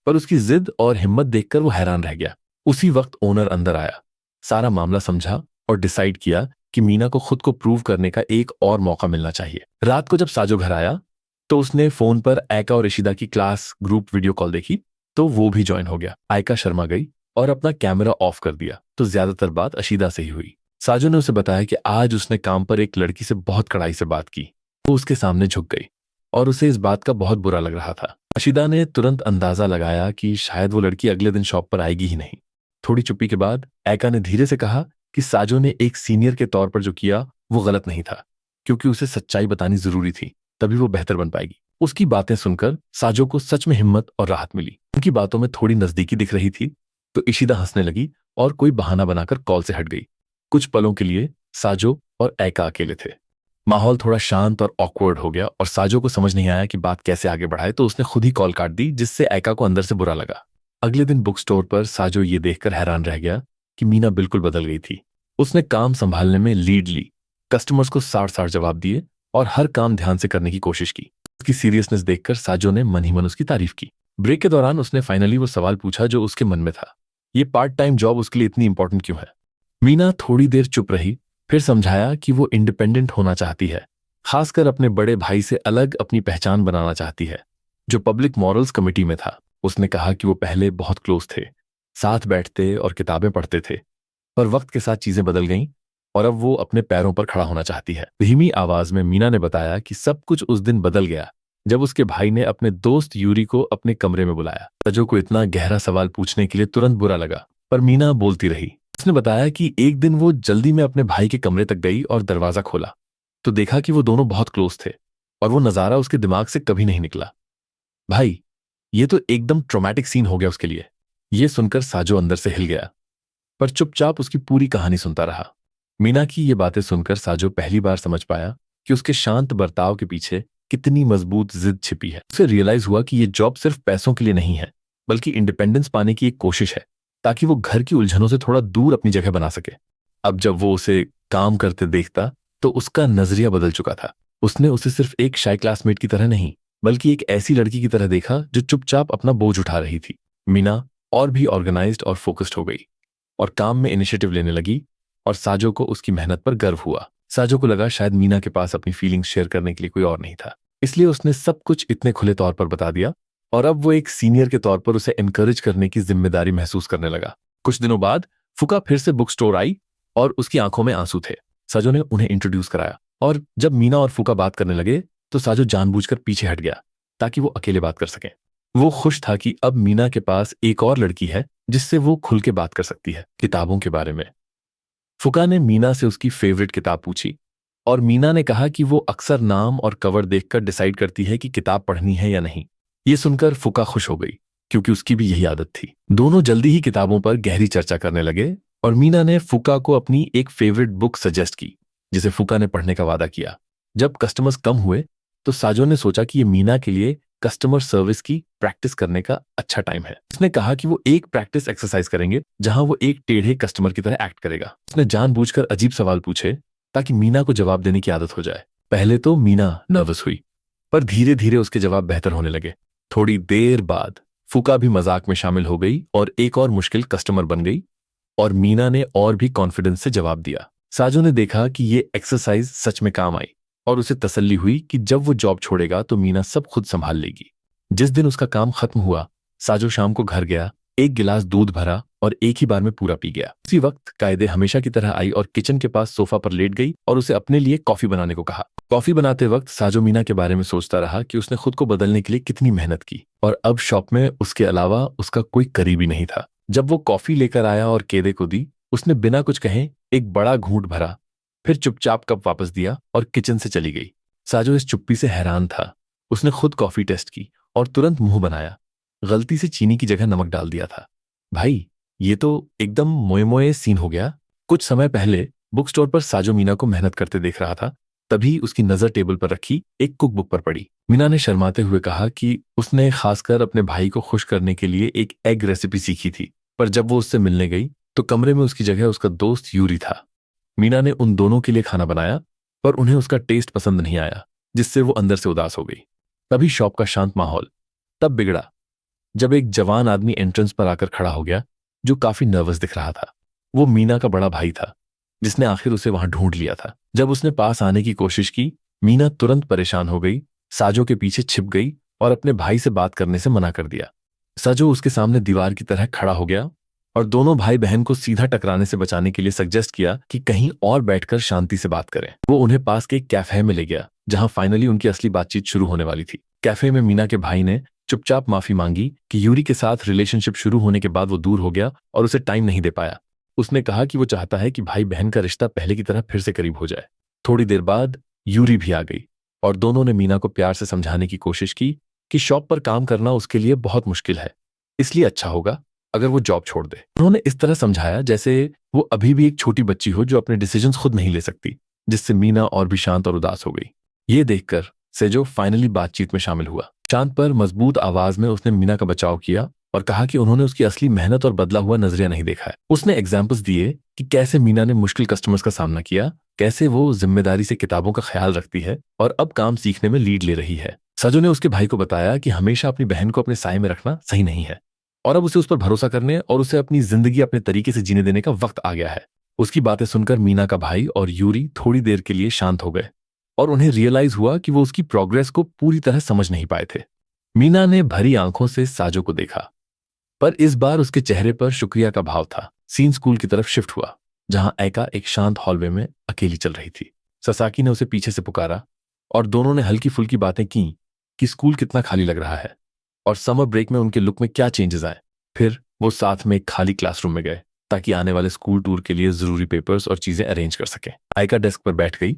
पर उसकी जिद और हिम्मत देखकर वो हैरान रह गया। उसी वक्त ओनर अंदर आया, सारा मामला समझा और डिसाइड किया कि मीना को खुद को प्रूव करने का एक और मौका मिलना चाहिए। रात को जब साजो घर आया तो उसने फोन पर आयका और इशिदा की क्लास ग्रुप वीडियो कॉल देखी तो वो भी ज्वाइन हो गया। आयका शर्मा गई और अपना कैमरा ऑफ कर दिया तो ज्यादातर बात अशीदा से ही हुई। साजो ने उसे बताया कि आज उसने काम पर एक लड़की से बहुत कड़ाई से बात की। वो उसके सामने झुक गई और उसे इस बात का बहुत बुरा लग रहा था। अशीदा ने तुरंत अंदाजा लगाया कि शायद वो लड़की अगले दिन शॉप पर आएगी ही नहीं। थोड़ी चुप्पी के बाद आयका ने धीरे से कहा कि साजो ने एक सीनियर के तौर पर जो किया वो गलत नहीं था, क्योंकि उसे सच्चाई बतानी जरूरी थी, तभी वो बेहतर बन पाएगी। उसकी बातें सुनकर साजो को सच में हिम्मत और राहत मिली। उनकी बातों में थोड़ी नजदीकी दिख रही थी तो इशिदा हंसने लगी और कोई बहाना बनाकर कॉल से हट गई। कुछ पलों के लिए साजो और आयका अकेले थे। माहौल थोड़ा शांत और ऑकवर्ड हो गया और साजो को समझ नहीं आया कि बात कैसे आगे बढ़ाए, तो उसने खुद ही कॉल काट दी, जिससे आयका को अंदर से बुरा लगा। अगले दिन बुक स्टोर पर साजो ये देखकर हैरान रह गया कि मीना बिल्कुल बदल गई थी। उसने काम संभालने में लीड ली, कस्टमर्स को साठ साठ जवाब दिए और हर काम ध्यान से करने की कोशिश की। उसकी सीरियसनेस देखकर साजो ने मन ही मन उसकी तारीफ की। ब्रेक के दौरान उसने फाइनली वो सवाल पूछा जो उसके मन में था, ये पार्ट टाइम जॉब उसके लिए इतनी इंपॉर्टेंट क्यों है। मीना थोड़ी देर चुप रही, फिर समझाया कि वो इंडिपेंडेंट होना चाहती है, खासकर अपने बड़े भाई से अलग अपनी पहचान बनाना चाहती है, जो पब्लिक मॉरल्स कमेटी में था। उसने कहा कि वो पहले बहुत क्लोज थे, साथ बैठते और किताबें पढ़ते थे, पर वक्त के साथ चीजें बदल गईं और अब वो अपने पैरों पर खड़ा होना चाहती है। धीमी आवाज में मीना ने बताया कि सब कुछ उस दिन बदल गया जब उसके भाई ने अपने दोस्त यूरी को अपने कमरे में बुलाया। साजो को इतना गहरा सवाल पूछने के लिए तुरंत बुरा लगा, पर मीना बोलती रही। उसने बताया कि एक दिन वो जल्दी में अपने भाई के कमरे तक गई और दरवाजा खोला तो देखा कि वो दोनों बहुत क्लोज थे और वो नजारा उसके दिमाग से कभी नहीं निकला। भाई, ये तो एकदम ट्रॉमेटिक सीन हो गया उसके लिए। ये सुनकर साजो अंदर से हिल गया, पर चुपचाप उसकी पूरी कहानी सुनता रहा। मीना की ये बातें सुनकर साजो पहली बार समझ पाया कि उसके शांत बर्ताव के पीछे कितनी मजबूत जिद छिपी है। उसे रियलाइज हुआ कि ये जॉब सिर्फ पैसों के लिए नहीं है, बल्कि इंडिपेंडेंस पाने की एक कोशिश है, ताकि वो घर की उलझनों से थोड़ा दूर अपनी जगह बना सके। अब जब वो उसे काम करते देखता तो उसका नजरिया बदल चुका था। उसने उसे सिर्फ एक शाय क्लासमेट की तरह नहीं, बल्कि एक ऐसी लड़की की तरह देखा जो चुपचाप अपना बोझ उठा रही थी। मीना और भी ऑर्गेनाइज्ड और फोकस्ड हो गई और काम में इनिशिएटिव लेने लगी और साजो को उसकी मेहनत पर गर्व हुआ। साजो को लगा शायद मीना के पास अपनी फीलिंग्स शेयर करने के लिए कोई और नहीं था, इसलिए उसने सब कुछ इतने खुले तौर पर बता दिया और अब वो एक सीनियर के तौर पर उसे एनकरेज करने की जिम्मेदारी महसूस करने लगा। कुछ दिनों बाद फुका फिर से बुक स्टोर आई और उसकी आंखों में आंसू थे। साजो ने उन्हें इंट्रोड्यूस कराया और जब मीना और फुका बात करने लगे तो साजो जानबूझकर पीछे हट गया ताकि वो अकेले बात कर सके। वो खुश था कि अब मीना के पास एक और लड़की है जिससे वो खुल के बात कर सकती है किताबों के बारे में। फुका ने मीना से उसकी फेवरेट किताब पूछी और मीना ने कहा कि वो अक्सर नाम और कवर देखकर डिसाइड करती है कि किताब पढ़नी है या नहीं। ये सुनकर फुका खुश हो गई क्योंकि उसकी भी यही आदत थी। दोनों जल्दी ही किताबों पर गहरी चर्चा करने लगे और मीना ने फुका को अपनी एक फेवरेट बुक सजेस्ट की जिसे फुका ने पढ़ने का वादा किया। जब कस्टमर्स कम हुए तो साजो ने सोचा कि ये मीना के लिए कस्टमर सर्विस की प्रैक्टिस करने का अच्छा टाइम है। उसने कहा कि वो एक प्रैक्टिस एक्सरसाइज करेंगे जहां वो एक टेढ़े कस्टमर की तरह एक्ट करेगा। उसने जानबूझकर अजीब सवाल पूछे ताकि मीना को जवाब देने की आदत हो जाए। पहले तो मीना नर्वस हुई, पर धीरे धीरे उसके जवाब बेहतर होने लगे। थोड़ी देर बाद फुका भी मजाक में शामिल हो गई और एक और मुश्किल कस्टमर बन गई और मीना ने और भी कॉन्फिडेंस से जवाब दिया। साजो ने देखा कि ये एक्सरसाइज सच में काम आई और उसे तसल्ली हुई कि जब वो जॉब छोड़ेगा तो मीना सब खुद संभाल लेगी। जिस दिन उसका काम खत्म हुआ, साजो शाम को घर गया, एक गिलास दूध भरा और एक ही बार में पूरा पी गया। उसी वक्त कायदे हमेशा की तरह आई और किचन के पास सोफा पर लेट गई और उसे अपने लिए कॉफी बनाने को कहा। कॉफी बनाते वक्त साजो मीना के बारे में सोचता रहा कि उसने खुद को बदलने के लिए कितनी मेहनत की और अब शॉप में उसके अलावा उसका कोई करीबी नहीं था। जब वो कॉफी लेकर आया और केदे को दी, उसने बिना कुछ कहे एक बड़ा घूंट भरा, फिर चुपचाप कप वापस दिया और किचन से चली गई। साजो इस चुप्पी से हैरान था। उसने खुद कॉफी टेस्ट की और तुरंत मुंह बनाया। गलती से चीनी की जगह नमक डाल दिया था। भाई, ये तो एकदम मोए मोए सीन हो गया। कुछ समय पहले बुक स्टोर पर साजो मीना को मेहनत करते देख रहा था, तभी उसकी नजर टेबल पर रखी एक कुक बुक पर पड़ी। मीना ने शर्माते हुए कहा कि उसने खासकर अपने भाई को खुश करने के लिए एक एग रेसिपी सीखी थी, पर जब वो उससे मिलने गई तो कमरे में उसकी जगह उसका दोस्त यूरी था। मीना ने उन दोनों के लिए खाना बनाया, पर उन्हें उसका टेस्ट पसंद नहीं आया, जिससे वो अंदर से उदास हो गई। तभी शॉप का शांत माहौल तब बिगड़ा जब एक जवान आदमी एंट्रेंस पर आकर खड़ा हो गया, जो काफी नर्वस दिख रहा था। वो मीना का बड़ा भाई था, जिसने आखिर उसे वहां ढूंढ लिया था। जब उसने पास आने की कोशिश की, मीना तुरंत परेशान हो गई, साजो के पीछे छिप गई और अपने भाई से बात करने से मना कर दिया। साजो उसके सामने दीवार की तरह खड़ा हो गया और दोनों भाई बहन को सीधा टकराने से बचाने के लिए सजेस्ट किया कि कहीं और बैठकर शांति से बात करें। वो उन्हें पास के एक कैफे में ले गया, जहां फाइनली उनकी असली बातचीत शुरू होने वाली थी। कैफे में मीना के भाई ने चुपचाप माफी मांगी कि यूरी के साथ रिलेशनशिप शुरू होने के बाद वो दूर हो गया और उसे टाइम नहीं दे पाया। उसने कहा कि वो चाहता है कि भाई बहन का रिश्ता पहले की तरह फिर से करीब हो जाए। थोड़ी देर बाद यूरी भी आ गई और दोनों ने मीना को प्यार से समझाने की कोशिश की कि शॉप पर काम करना उसके लिए बहुत मुश्किल है, इसलिए अच्छा होगा अगर वो जॉब छोड़ दे। उन्होंने इस तरह समझाया जैसे वो अभी भी एक छोटी बच्ची हो जो अपने डिसीजंस खुद नहीं ले सकती, जिससे मीना और भी शांत और उदास हो गई। ये देखकर सेजो फाइनली बातचीत में शामिल हुआ। शांत पर मजबूत आवाज में उसने मीना का बचाव किया और कहा कि उन्होंने उसकी असली मेहनत और बदला हुआ नजरिया नहीं देखा है। उसने एग्जाम्पल्स दिए कि कैसे मीना ने मुश्किल कस्टमर्स का सामना किया, कैसे वो जिम्मेदारी से किताबों का ख्याल रखती है और अब काम सीखने में लीड ले रही है। सजो ने उसके भाई को बताया कि हमेशा अपनी बहन को अपने साए में रखना सही नहीं है और अब उसे उस पर भरोसा करने और उसे अपनी जिंदगी अपने तरीके से जीने देने का वक्त आ गया है। उसकी बातें सुनकर मीना का भाई और यूरी थोड़ी देर के लिए शांत हो गए और उन्हें रियलाइज हुआ कि वो उसकी प्रोग्रेस को पूरी तरह समझ नहीं पाए थे। मीना ने भरी आंखों से साजो को देखा, पर इस बार उसके चेहरे पर शुक्रिया का भाव था। सीन स्कूल की तरफ शिफ्ट हुआ, जहां एका एक शांत हॉलवे में अकेली चल रही थी। ससाकी ने उसे पीछे से पुकारा और दोनों ने हल्की फुल्की बातें की कि स्कूल कितना खाली लग रहा है और समर ब्रेक में उनके लुक में क्या चेंजेस आए। फिर वो साथ में एक खाली क्लासरूम में गए ताकि आने वाले स्कूल टूर के लिए जरूरी पेपर्स और चीजें अरेंज कर सके। आयका डेस्क पर बैठ गई,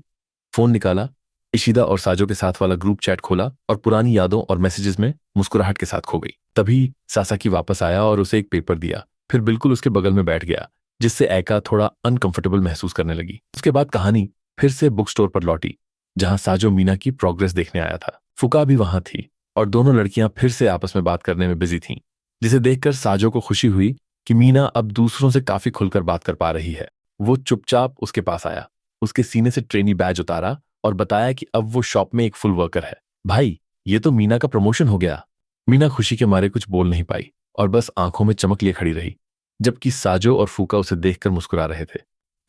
फोन निकाला, इशिदा और साजो के साथ वाला ग्रुप चैट खोला और पुरानी यादों और मैसेजेस में मुस्कुराहट के साथ खो गई। तभी सासाकी वापस आया और उसे एक पेपर दिया, फिर बिल्कुल उसके बगल में बैठ गया, जिससे एका थोड़ा अनकंफर्टेबल महसूस करने लगी। उसके बाद कहानी फिर से बुक स्टोर पर लौटी, जहां साजो मीना की प्रोग्रेस देखने आया था। फुका भी वहां थी और दोनों लड़कियां फिर से आपस में बात करने में बिजी थीं, जिसे देखकर साजो को खुशी हुई कि मीना अब दूसरों से काफी खुलकर बात कर पा रही है। वो चुपचाप उसके पास आया, उसके सीने से ट्रेनी बैज उतारा और बताया कि अब वो शॉप में एक फुल वर्कर है। भाई, ये तो मीना का प्रमोशन हो गया। मीना खुशी के मारे कुछ बोल नहीं पाई और बस आंखों में चमक लिए खड़ी रही, जबकि साजो और फूका उसे देखकर मुस्कुरा रहे थे।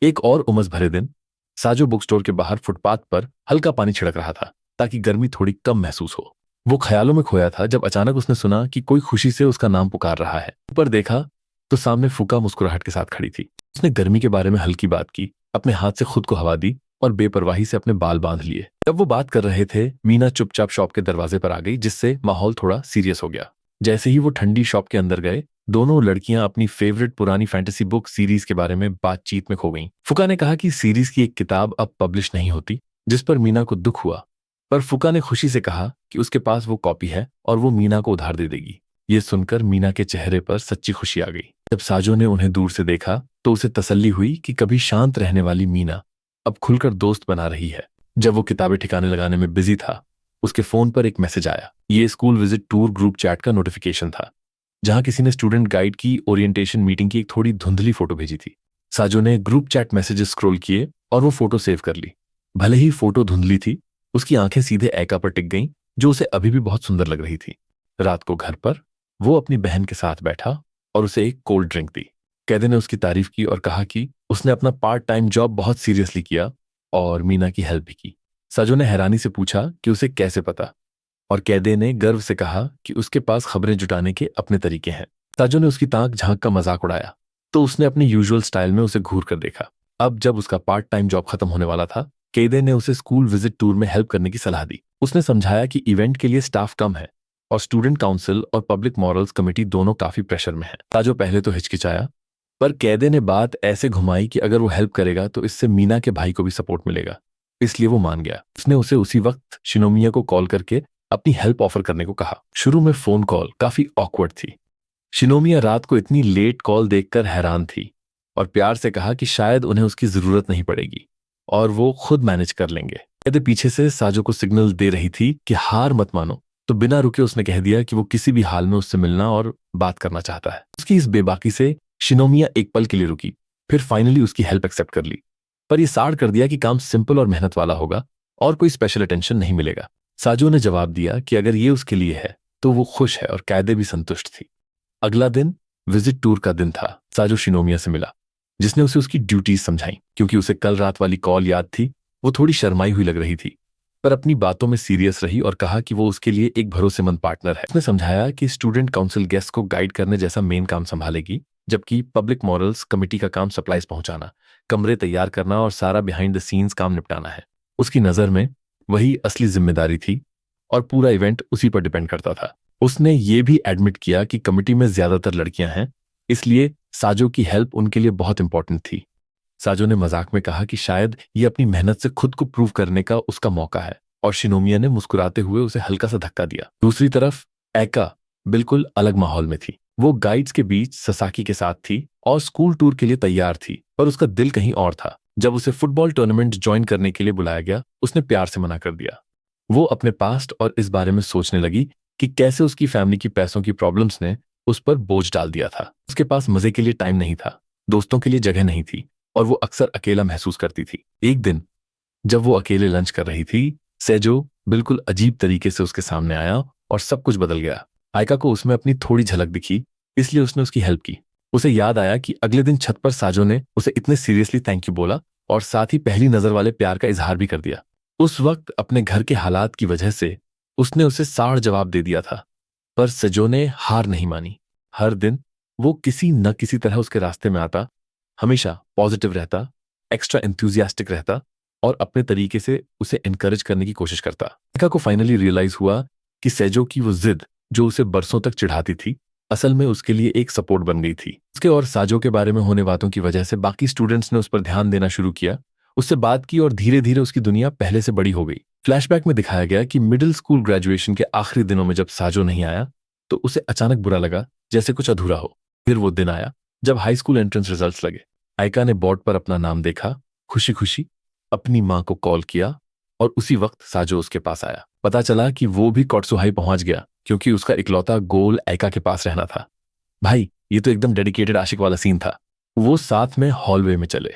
एक और उमस भरे दिन साजो बुक स्टोर के बाहर फुटपाथ पर हल्का पानी छिड़क रहा था ताकि गर्मी थोड़ी कम महसूस हो। वो ख्यालों में खोया था जब अचानक उसने सुना कि कोई खुशी से उसका नाम पुकार रहा है। ऊपर देखा तो सामने फूका मुस्कुराहट के साथ खड़ी थी। उसने गर्मी के बारे में हल्की बात की, अपने हाथ से खुद को हवा दी और बेपरवाही से अपने बाल बांध लिए। जब वो बात कर रहे थे, मीना चुपचाप शॉप के दरवाजे पर आ गई, जिससे माहौल थोड़ा सीरियस हो गया। जैसे ही वो ठंडी शॉप के अंदर गए, दोनों लड़कियां अपनी फेवरेट पुरानी फैंटेसी बुक सीरीज के बारे में बातचीत में खो गईं। फुका ने कहा कि सीरीज की एक किताब अब पब्लिश नहीं होती, जिस पर मीना को दुख हुआ, पर फुका ने खुशी से कहा कि उसके पास वो कॉपी है और वो मीना को उधार दे देगी। ये सुनकर मीना के चेहरे पर सच्ची खुशी आ गई। जब साजो ने उन्हें दूर से देखा तो उसे तसल्ली हुई कि कभी शांत रहने वाली मीना अब खुलकर दोस्त बना रही है। जब वो किताबें ठिकाने लगाने में बिजी था, उसके फोन पर एक मैसेज आया। ये school visit tour group chat का नोटिफिकेशन था, जहां किसी ने स्टूडेंट गाइड की ओरिएंटेशन मीटिंग की एक थोड़ी धुंधली फोटो भेजी थी। साजो ने ग्रुप चैट मैसेजेस स्क्रॉल किए और वो फोटो सेव कर ली। भले ही फोटो धुंधली थी, उसकी आंखें सीधे ऐका पर टिक गईं, जो उसे अभी भी बहुत सुंदर लग रही थी। रात को घर पर वो अपनी बहन के साथ बैठा और उसे एक कोल्ड ड्रिंक दी। कैदे ने उसकी तारीफ की और कहा कि उसने अपना पार्ट टाइम जॉब बहुत सीरियसली किया और मीना की हेल्प भी की। साजो ने हैरानी से पूछा कि उसे कैसे पता, और कैदे ने गर्व से कहा कि उसके पास खबरें जुटाने के अपने तरीके हैं। साजो ने उसकी ताक झांक का मजाक उड़ाया, तो उसने अपने यूजुअल स्टाइल में उसे घूर कर देखा। अब जब उसका पार्ट टाइम जॉब खत्म होने वाला था, कैदे ने उसे स्कूल विजिट टूर में हेल्प करने की सलाह दी। उसने समझाया कि इवेंट के लिए स्टाफ कम है और स्टूडेंट काउंसिल और पब्लिक मॉरल्स कमेटी दोनों काफी प्रेशर में है। साजो पहले तो हिचकिचाया, पर कैदे ने बात ऐसे घुमाई कि अगर वो हेल्प करेगा तो इससे मीना के भाई को भी सपोर्ट मिलेगा, इसलिए वो मान गया। उसने उसे उसी वक्त शिनोमिया को कॉल करके अपनी हेल्प ऑफर करने को कहा। शुरू में फोन कॉल काफी ऑकवर्ड थी। शिनोमिया रात को इतनी लेट कॉल देखकर हैरान थी और प्यार से कहा कि शायद उन्हें उसकी जरूरत नहीं पड़ेगी और वो खुद मैनेज कर लेंगे। कैदे पीछे से साजो को सिग्नल दे रही थी कि हार मत मानो, तो बिना रुके उसने कह दिया कि वो किसी भी हाल में उससे मिलना और बात करना चाहता है। उसकी इस बेबाकी से शिनोमिया एक पल के लिए रुकी, फिर फाइनली उसकी हेल्प एक्सेप्ट कर ली, पर यह साड़ कर दिया कि काम सिंपल और मेहनत वाला होगा और कोई स्पेशल अटेंशन नहीं मिलेगा। साजो ने जवाब दिया कि अगर ये उसके लिए है तो वो खुश है और कैदे भी संतुष्ट थी। अगला दिन विजिट टूर का दिन था। साजो शिनोमिया से मिला, जिसने उसे उसकी ड्यूटीज समझाई। क्योंकि उसे कल रात वाली कॉल याद थी, वो थोड़ी शर्माई हुई लग रही थी, पर अपनी बातों में सीरियस रही और कहा कि वो उसके लिए एक भरोसेमंद पार्टनर है। उसने समझाया कि स्टूडेंट काउंसिल गेस्ट को गाइड करने जैसा मेन काम संभालेगी, जबकि पब्लिक मॉरल्स कमेटी का काम सप्लाईज पहुंचाना, कमरे तैयार करना और सारा बिहाइंड द सीन्स काम निपटाना है। उसकी नजर में वही असली जिम्मेदारी थी और पूरा इवेंट उसी पर डिपेंड करता था। उसने ये भी एडमिट किया कि कमिटी में ज्यादातर लड़कियां हैं, इसलिए साजो की हेल्प उनके लिए बहुत इंपॉर्टेंट थी। साजो ने मजाक में कहा कि शायद ये अपनी मेहनत से खुद को प्रूव करने का उसका मौका है, और शिनोमिया ने मुस्कुराते हुए उसे हल्का सा धक्का दिया। दूसरी तरफ एका बिल्कुल अलग माहौल में थी। वो गाइड्स के बीच ससाकी के साथ थी और स्कूल टूर के लिए तैयार थी, पर उसका दिल कहीं और था। जब उसे फुटबॉल टूर्नामेंट ज्वाइन करने के लिए बुलाया गया, उसने प्यार से मना कर दिया। वो अपने पास्ट और इस बारे में सोचने लगी कि कैसे उसकी फैमिली की पैसों की प्रॉब्लम्स ने उस पर बोझ डाल दिया था। उसके पास मजे के लिए टाइम नहीं था, दोस्तों के लिए जगह नहीं थी और वो अक्सर अकेला महसूस करती थी। एक दिन जब वो अकेले लंच कर रही थी, सेजो बिल्कुल अजीब तरीके से उसके सामने आया और सब कुछ बदल गया। आयका को उसमें अपनी थोड़ी झलक दिखी, इसलिए उसने उसकी हेल्प की। उसे याद आया कि अगले दिन छत पर साजो ने उसे इतने सीरियसली थैंक यू बोला और साथ ही पहली नजर वाले प्यार का इजहार भी कर दिया। उस वक्त अपने घर के हालात की वजह से उसने उसे साड़ जवाब दे दिया था, पर सेजो ने हार नहीं मानी। हर दिन वो किसी न किसी तरह उसके रास्ते में आता, हमेशा पॉजिटिव रहता, एक्स्ट्रा एंथुजियास्टिक रहता और अपने तरीके से उसे एनकरेज करने की कोशिश करता। आयका को फाइनली रियलाइज हुआ कि सेजो की वो जिद जो उसे बरसों तक चिढ़ाती थी, असल में उसके लिए एक सपोर्ट बन गई थी। उसके और साजो के बारे में होने बातों की वजह से बाकी स्टूडेंट्स ने उस पर ध्यान देना शुरू किया, उससे बात की और धीरे धीरे उसकी दुनिया पहले से बड़ी हो गई। फ्लैशबैक में दिखाया गया कि मिडिल स्कूल ग्रेजुएशन के आखिरी दिनों में जब साजो नहीं आया तो उसे अचानक बुरा लगा, जैसे कुछ अधूरा हो। फिर वो दिन आया जब हाई स्कूल एंट्रेंस रिजल्ट्स लगे। आयका ने बोर्ड पर अपना नाम देखा, खुशी खुशी अपनी माँ को कॉल किया और उसी वक्त साजो उसके पास आया। पता चला कि वो भी कोट्सुहाई पहुंच गया, क्योंकि उसका इकलौता गोल आयका के पास रहना था। भाई, ये तो एकदम डेडिकेटेड आशिक वाला सीन था। वो साथ में हॉलवे में चले।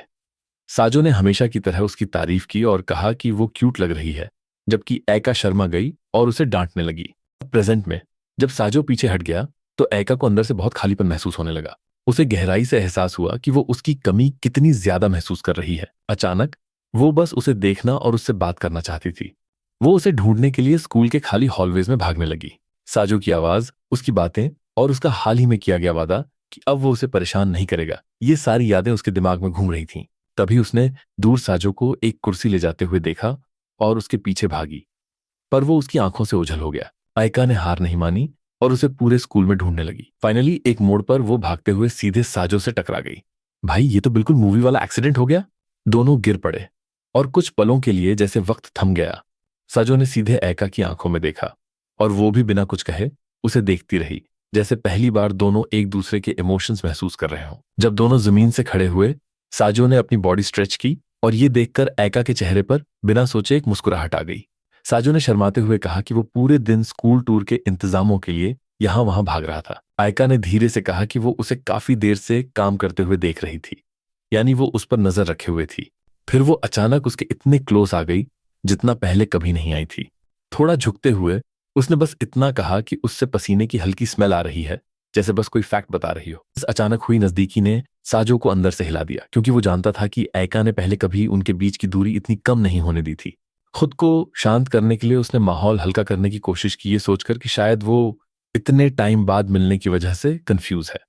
साजो ने हमेशा की तरह उसकी तारीफ की और कहा कि वो क्यूट लग रही है, जबकि ऐका शर्मा गई और उसे डांटने लगी। प्रेजेंट में जब साजो पीछे हट गया तो ऐका को अंदर से बहुत खालीपन महसूस होने लगा। उसे गहराई से एहसास हुआ कि वो उसकी कमी कितनी ज्यादा महसूस कर रही है। अचानक वो बस उसे देखना और उससे बात करना चाहती थी। वो उसे ढूंढने के लिए स्कूल के खाली हॉलवेज में भागने लगी। साजो की आवाज, उसकी बातें और उसका हाल ही में किया गया वादा कि अब वो उसे परेशान नहीं करेगा, ये सारी यादें उसके दिमाग में घूम रही थीं। तभी उसने दूर साजो को एक कुर्सी ले जाते हुए देखा और उसके पीछे भागी, पर वो उसकी आंखों से ओझल हो गया। आयका ने हार नहीं मानी और उसे पूरे स्कूल में ढूंढने लगी। फाइनली एक मोड़ पर वो भागते हुए सीधे साजो से टकरा गई। भाई, ये तो बिल्कुल मूवी वाला एक्सीडेंट हो गया। दोनों गिर पड़े और कुछ पलों के लिए जैसे वक्त थम गया। साजो ने सीधे ऐका की आंखों में देखा और वो भी बिना कुछ कहे उसे देखती रही। जैसे पहली बार दोनों एक दूसरे के इमोशंस महसूस कर रहे हों। जब दोनों जमीन से खड़े हुए, साजो ने अपनी बॉडी स्ट्रेच की और ये देखकर ऐका के चेहरे पर बिना सोचे एक मुस्कुराहट आ गई। साजो ने शर्माते हुए कहा कि वो पूरे दिन स्कूल टूर के इंतजामों के लिए यहां वहां भाग रहा था। आयका ने धीरे से कहा कि वो उसे काफी देर से काम करते हुए देख रही थी, यानी वो उस पर नजर रखे हुए थी। फिर वो अचानक उसके इतने क्लोज आ गई जितना पहले कभी नहीं आई थी। थोड़ा झुकते हुए उसने बस इतना कहा कि उससे पसीने की हल्की स्मेल आ रही है, जैसे बस कोई फैक्ट बता रही हो। इस अचानक हुई नजदीकी ने साजो को अंदर से हिला दिया, क्योंकि वो जानता था कि ऐका ने पहले कभी उनके बीच की दूरी इतनी कम नहीं होने दी थी। खुद को शांत करने के लिए उसने माहौल हल्का करने की कोशिश की, ये सोचकर कि शायद वो इतने टाइम बाद मिलने की वजह से कंफ्यूज है।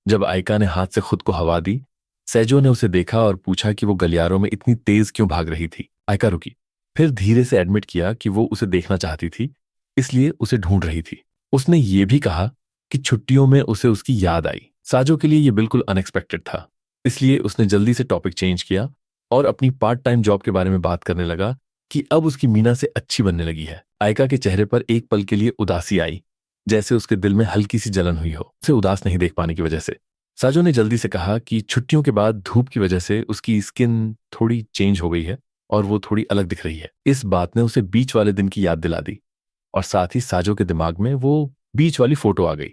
जब आयका ने हाथ से खुद को हवा दी, सैजो ने उसे देखा और पूछा कि वो गलियारों में इतनी तेज क्यों भाग रही थी। आयका रुकी, फिर धीरे से एडमिट किया कि वो उसे देखना चाहती थी, इसलिए उसे ढूंढ रही थी। उसने ये भी कहा कि छुट्टियों में उसे उसकी याद आई। साजो के लिए ये बिल्कुल अनएक्सपेक्टेड था, इसलिए उसने जल्दी से टॉपिक चेंज किया और अपनी पार्ट टाइम जॉब के बारे में बात करने लगा कि अब उसकी मीना से अच्छी बनने लगी है। आयका के चेहरे पर एक पल के लिए उदासी आई, जैसे उसके दिल में हल्की सी जलन हुई हो, उसे उदास नहीं देख पाने की वजह से। साजो ने जल्दी से कहा कि छुट्टियों के बाद धूप की वजह से उसकी स्किन थोड़ी चेंज हो गई है और वो थोड़ी अलग दिख रही है। इस बात ने उसे बीच वाले दिन की याद दिला दी और साथ ही साजो के दिमाग में वो बीच वाली फोटो आ गई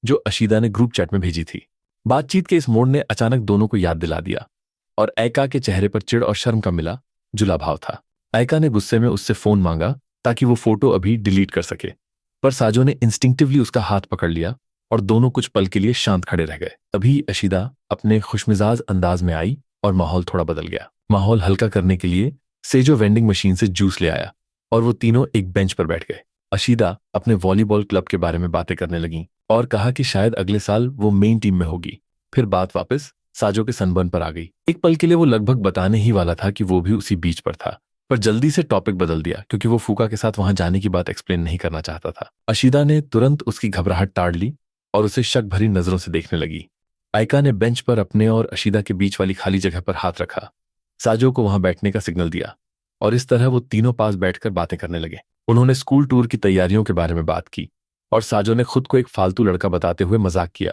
जो अशीदा ने ग्रुप चैट में भेजी थी। बातचीत के इस मोड़ ने अचानक दोनों को याद दिला दिया और ऐका के चेहरे पर चिढ़ और शर्म का मिला जुला भाव था। ऐका ने गुस्से में उससे फोन मांगा ताकि वो फोटो अभी डिलीट कर सके, पर साजो ने इंस्टिंक्टिवली उसका हाथ पकड़ लिया और दोनों कुछ पल के लिए शांत खड़े रह गए। तभी अशीदा अपने खुशमिजाज अंदाज में आई और माहौल थोड़ा बदल गया। माहौल हल्का करने के लिए सेजो वेंडिंग मशीन से जूस ले आया और वो तीनों एक बेंच पर बैठ गए। अशीदा अपने वॉलीबॉल क्लब के बारे में बातें करने लगी और कहा कि शायद अगले साल वो मेन टीम में होगी। फिर बात वापस साजो के सनबर्न पर आ गई। एक पल के लिए वो लगभग बताने ही वाला था कि वो भी उसी बीच पर था, पर जल्दी से टॉपिक बदल दिया क्योंकि वो फूका के साथ वहां जाने की बात एक्सप्लेन नहीं करना चाहता था। अशीदा ने तुरंत उसकी घबराहट टाड़ ली और उसे शक भरी नजरों से देखने लगी। आयका ने बेंच पर अपने और अशीदा के बीच वाली खाली जगह पर हाथ रखा, साजो को वहां बैठने का सिग्नल दिया और इस तरह वो तीनों पास बैठकर बातें करने लगे। उन्होंने स्कूल टूर की तैयारियों के बारे में बात की और साजो ने खुद को एक फालतू लड़का बताते हुए मजाक किया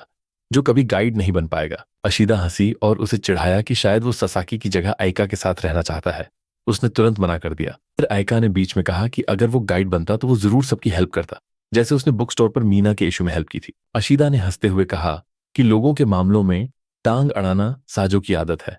जो कभी गाइड नहीं बन पाएगा। अशीदा हंसी और उसे चिढ़ाया कि शायद वो ससाकी की जगह आयका के साथ रहना चाहता है। उसने तुरंत मना कर दिया। फिर आयका ने बीच में कहा कि अगर वो गाइड बनता तो वो जरूर सबकी हेल्प करता, जैसे उसने बुक स्टोर पर मीना के इशू में हेल्प की थी। अशीदा ने हंसते हुए कहा कि लोगों के मामलों में टांग अड़ाना साजो की आदत है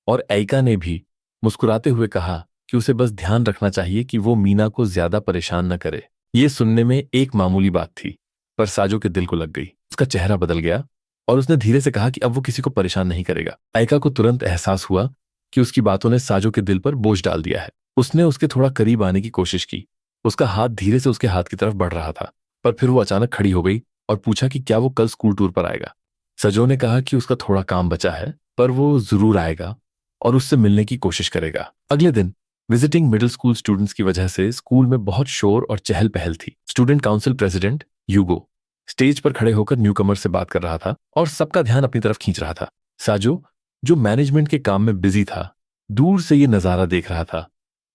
और आयका ने भी मुस्कुराते हुए कहा कि उसे बस ध्यान रखना चाहिए कि वो मीना को ज्यादा परेशान न करे। ये सुनने में एक मामूली बात थी, पर साजो के दिल को लग गई। उसका चेहरा बदल गया और उसने धीरे से कहा कि अब वो किसी को परेशान नहीं करेगा। आयका को तुरंत एहसास हुआ कि उसकी बातों ने साजो के दिल पर बोझ डाल दिया है। उसने उसके थोड़ा करीब आने की कोशिश की। उसका हाथ धीरे से उसके हाथ की तरफ बढ़ रहा था, पर फिर वो अचानक खड़ी हो गई और पूछा कि क्या वो कल स्कूल टूर पर आएगा। सजो ने कहा कि उसका थोड़ा काम बचा है, पर वो जरूर आएगा और उससे मिलने की कोशिश करेगा। अगले दिन विजिटिंग मिडिल स्कूल स्टूडेंट्स की वजह से स्कूल में बहुत शोर और चहल पहल थी। स्टूडेंट काउंसिल प्रेसिडेंट यूगो स्टेज पर खड़े होकर न्यूकमर से बात कर रहा था और सबका ध्यान अपनी तरफ खींच रहा था। साजो, जो मैनेजमेंट के काम में बिजी था, दूर से ये नजारा देख रहा था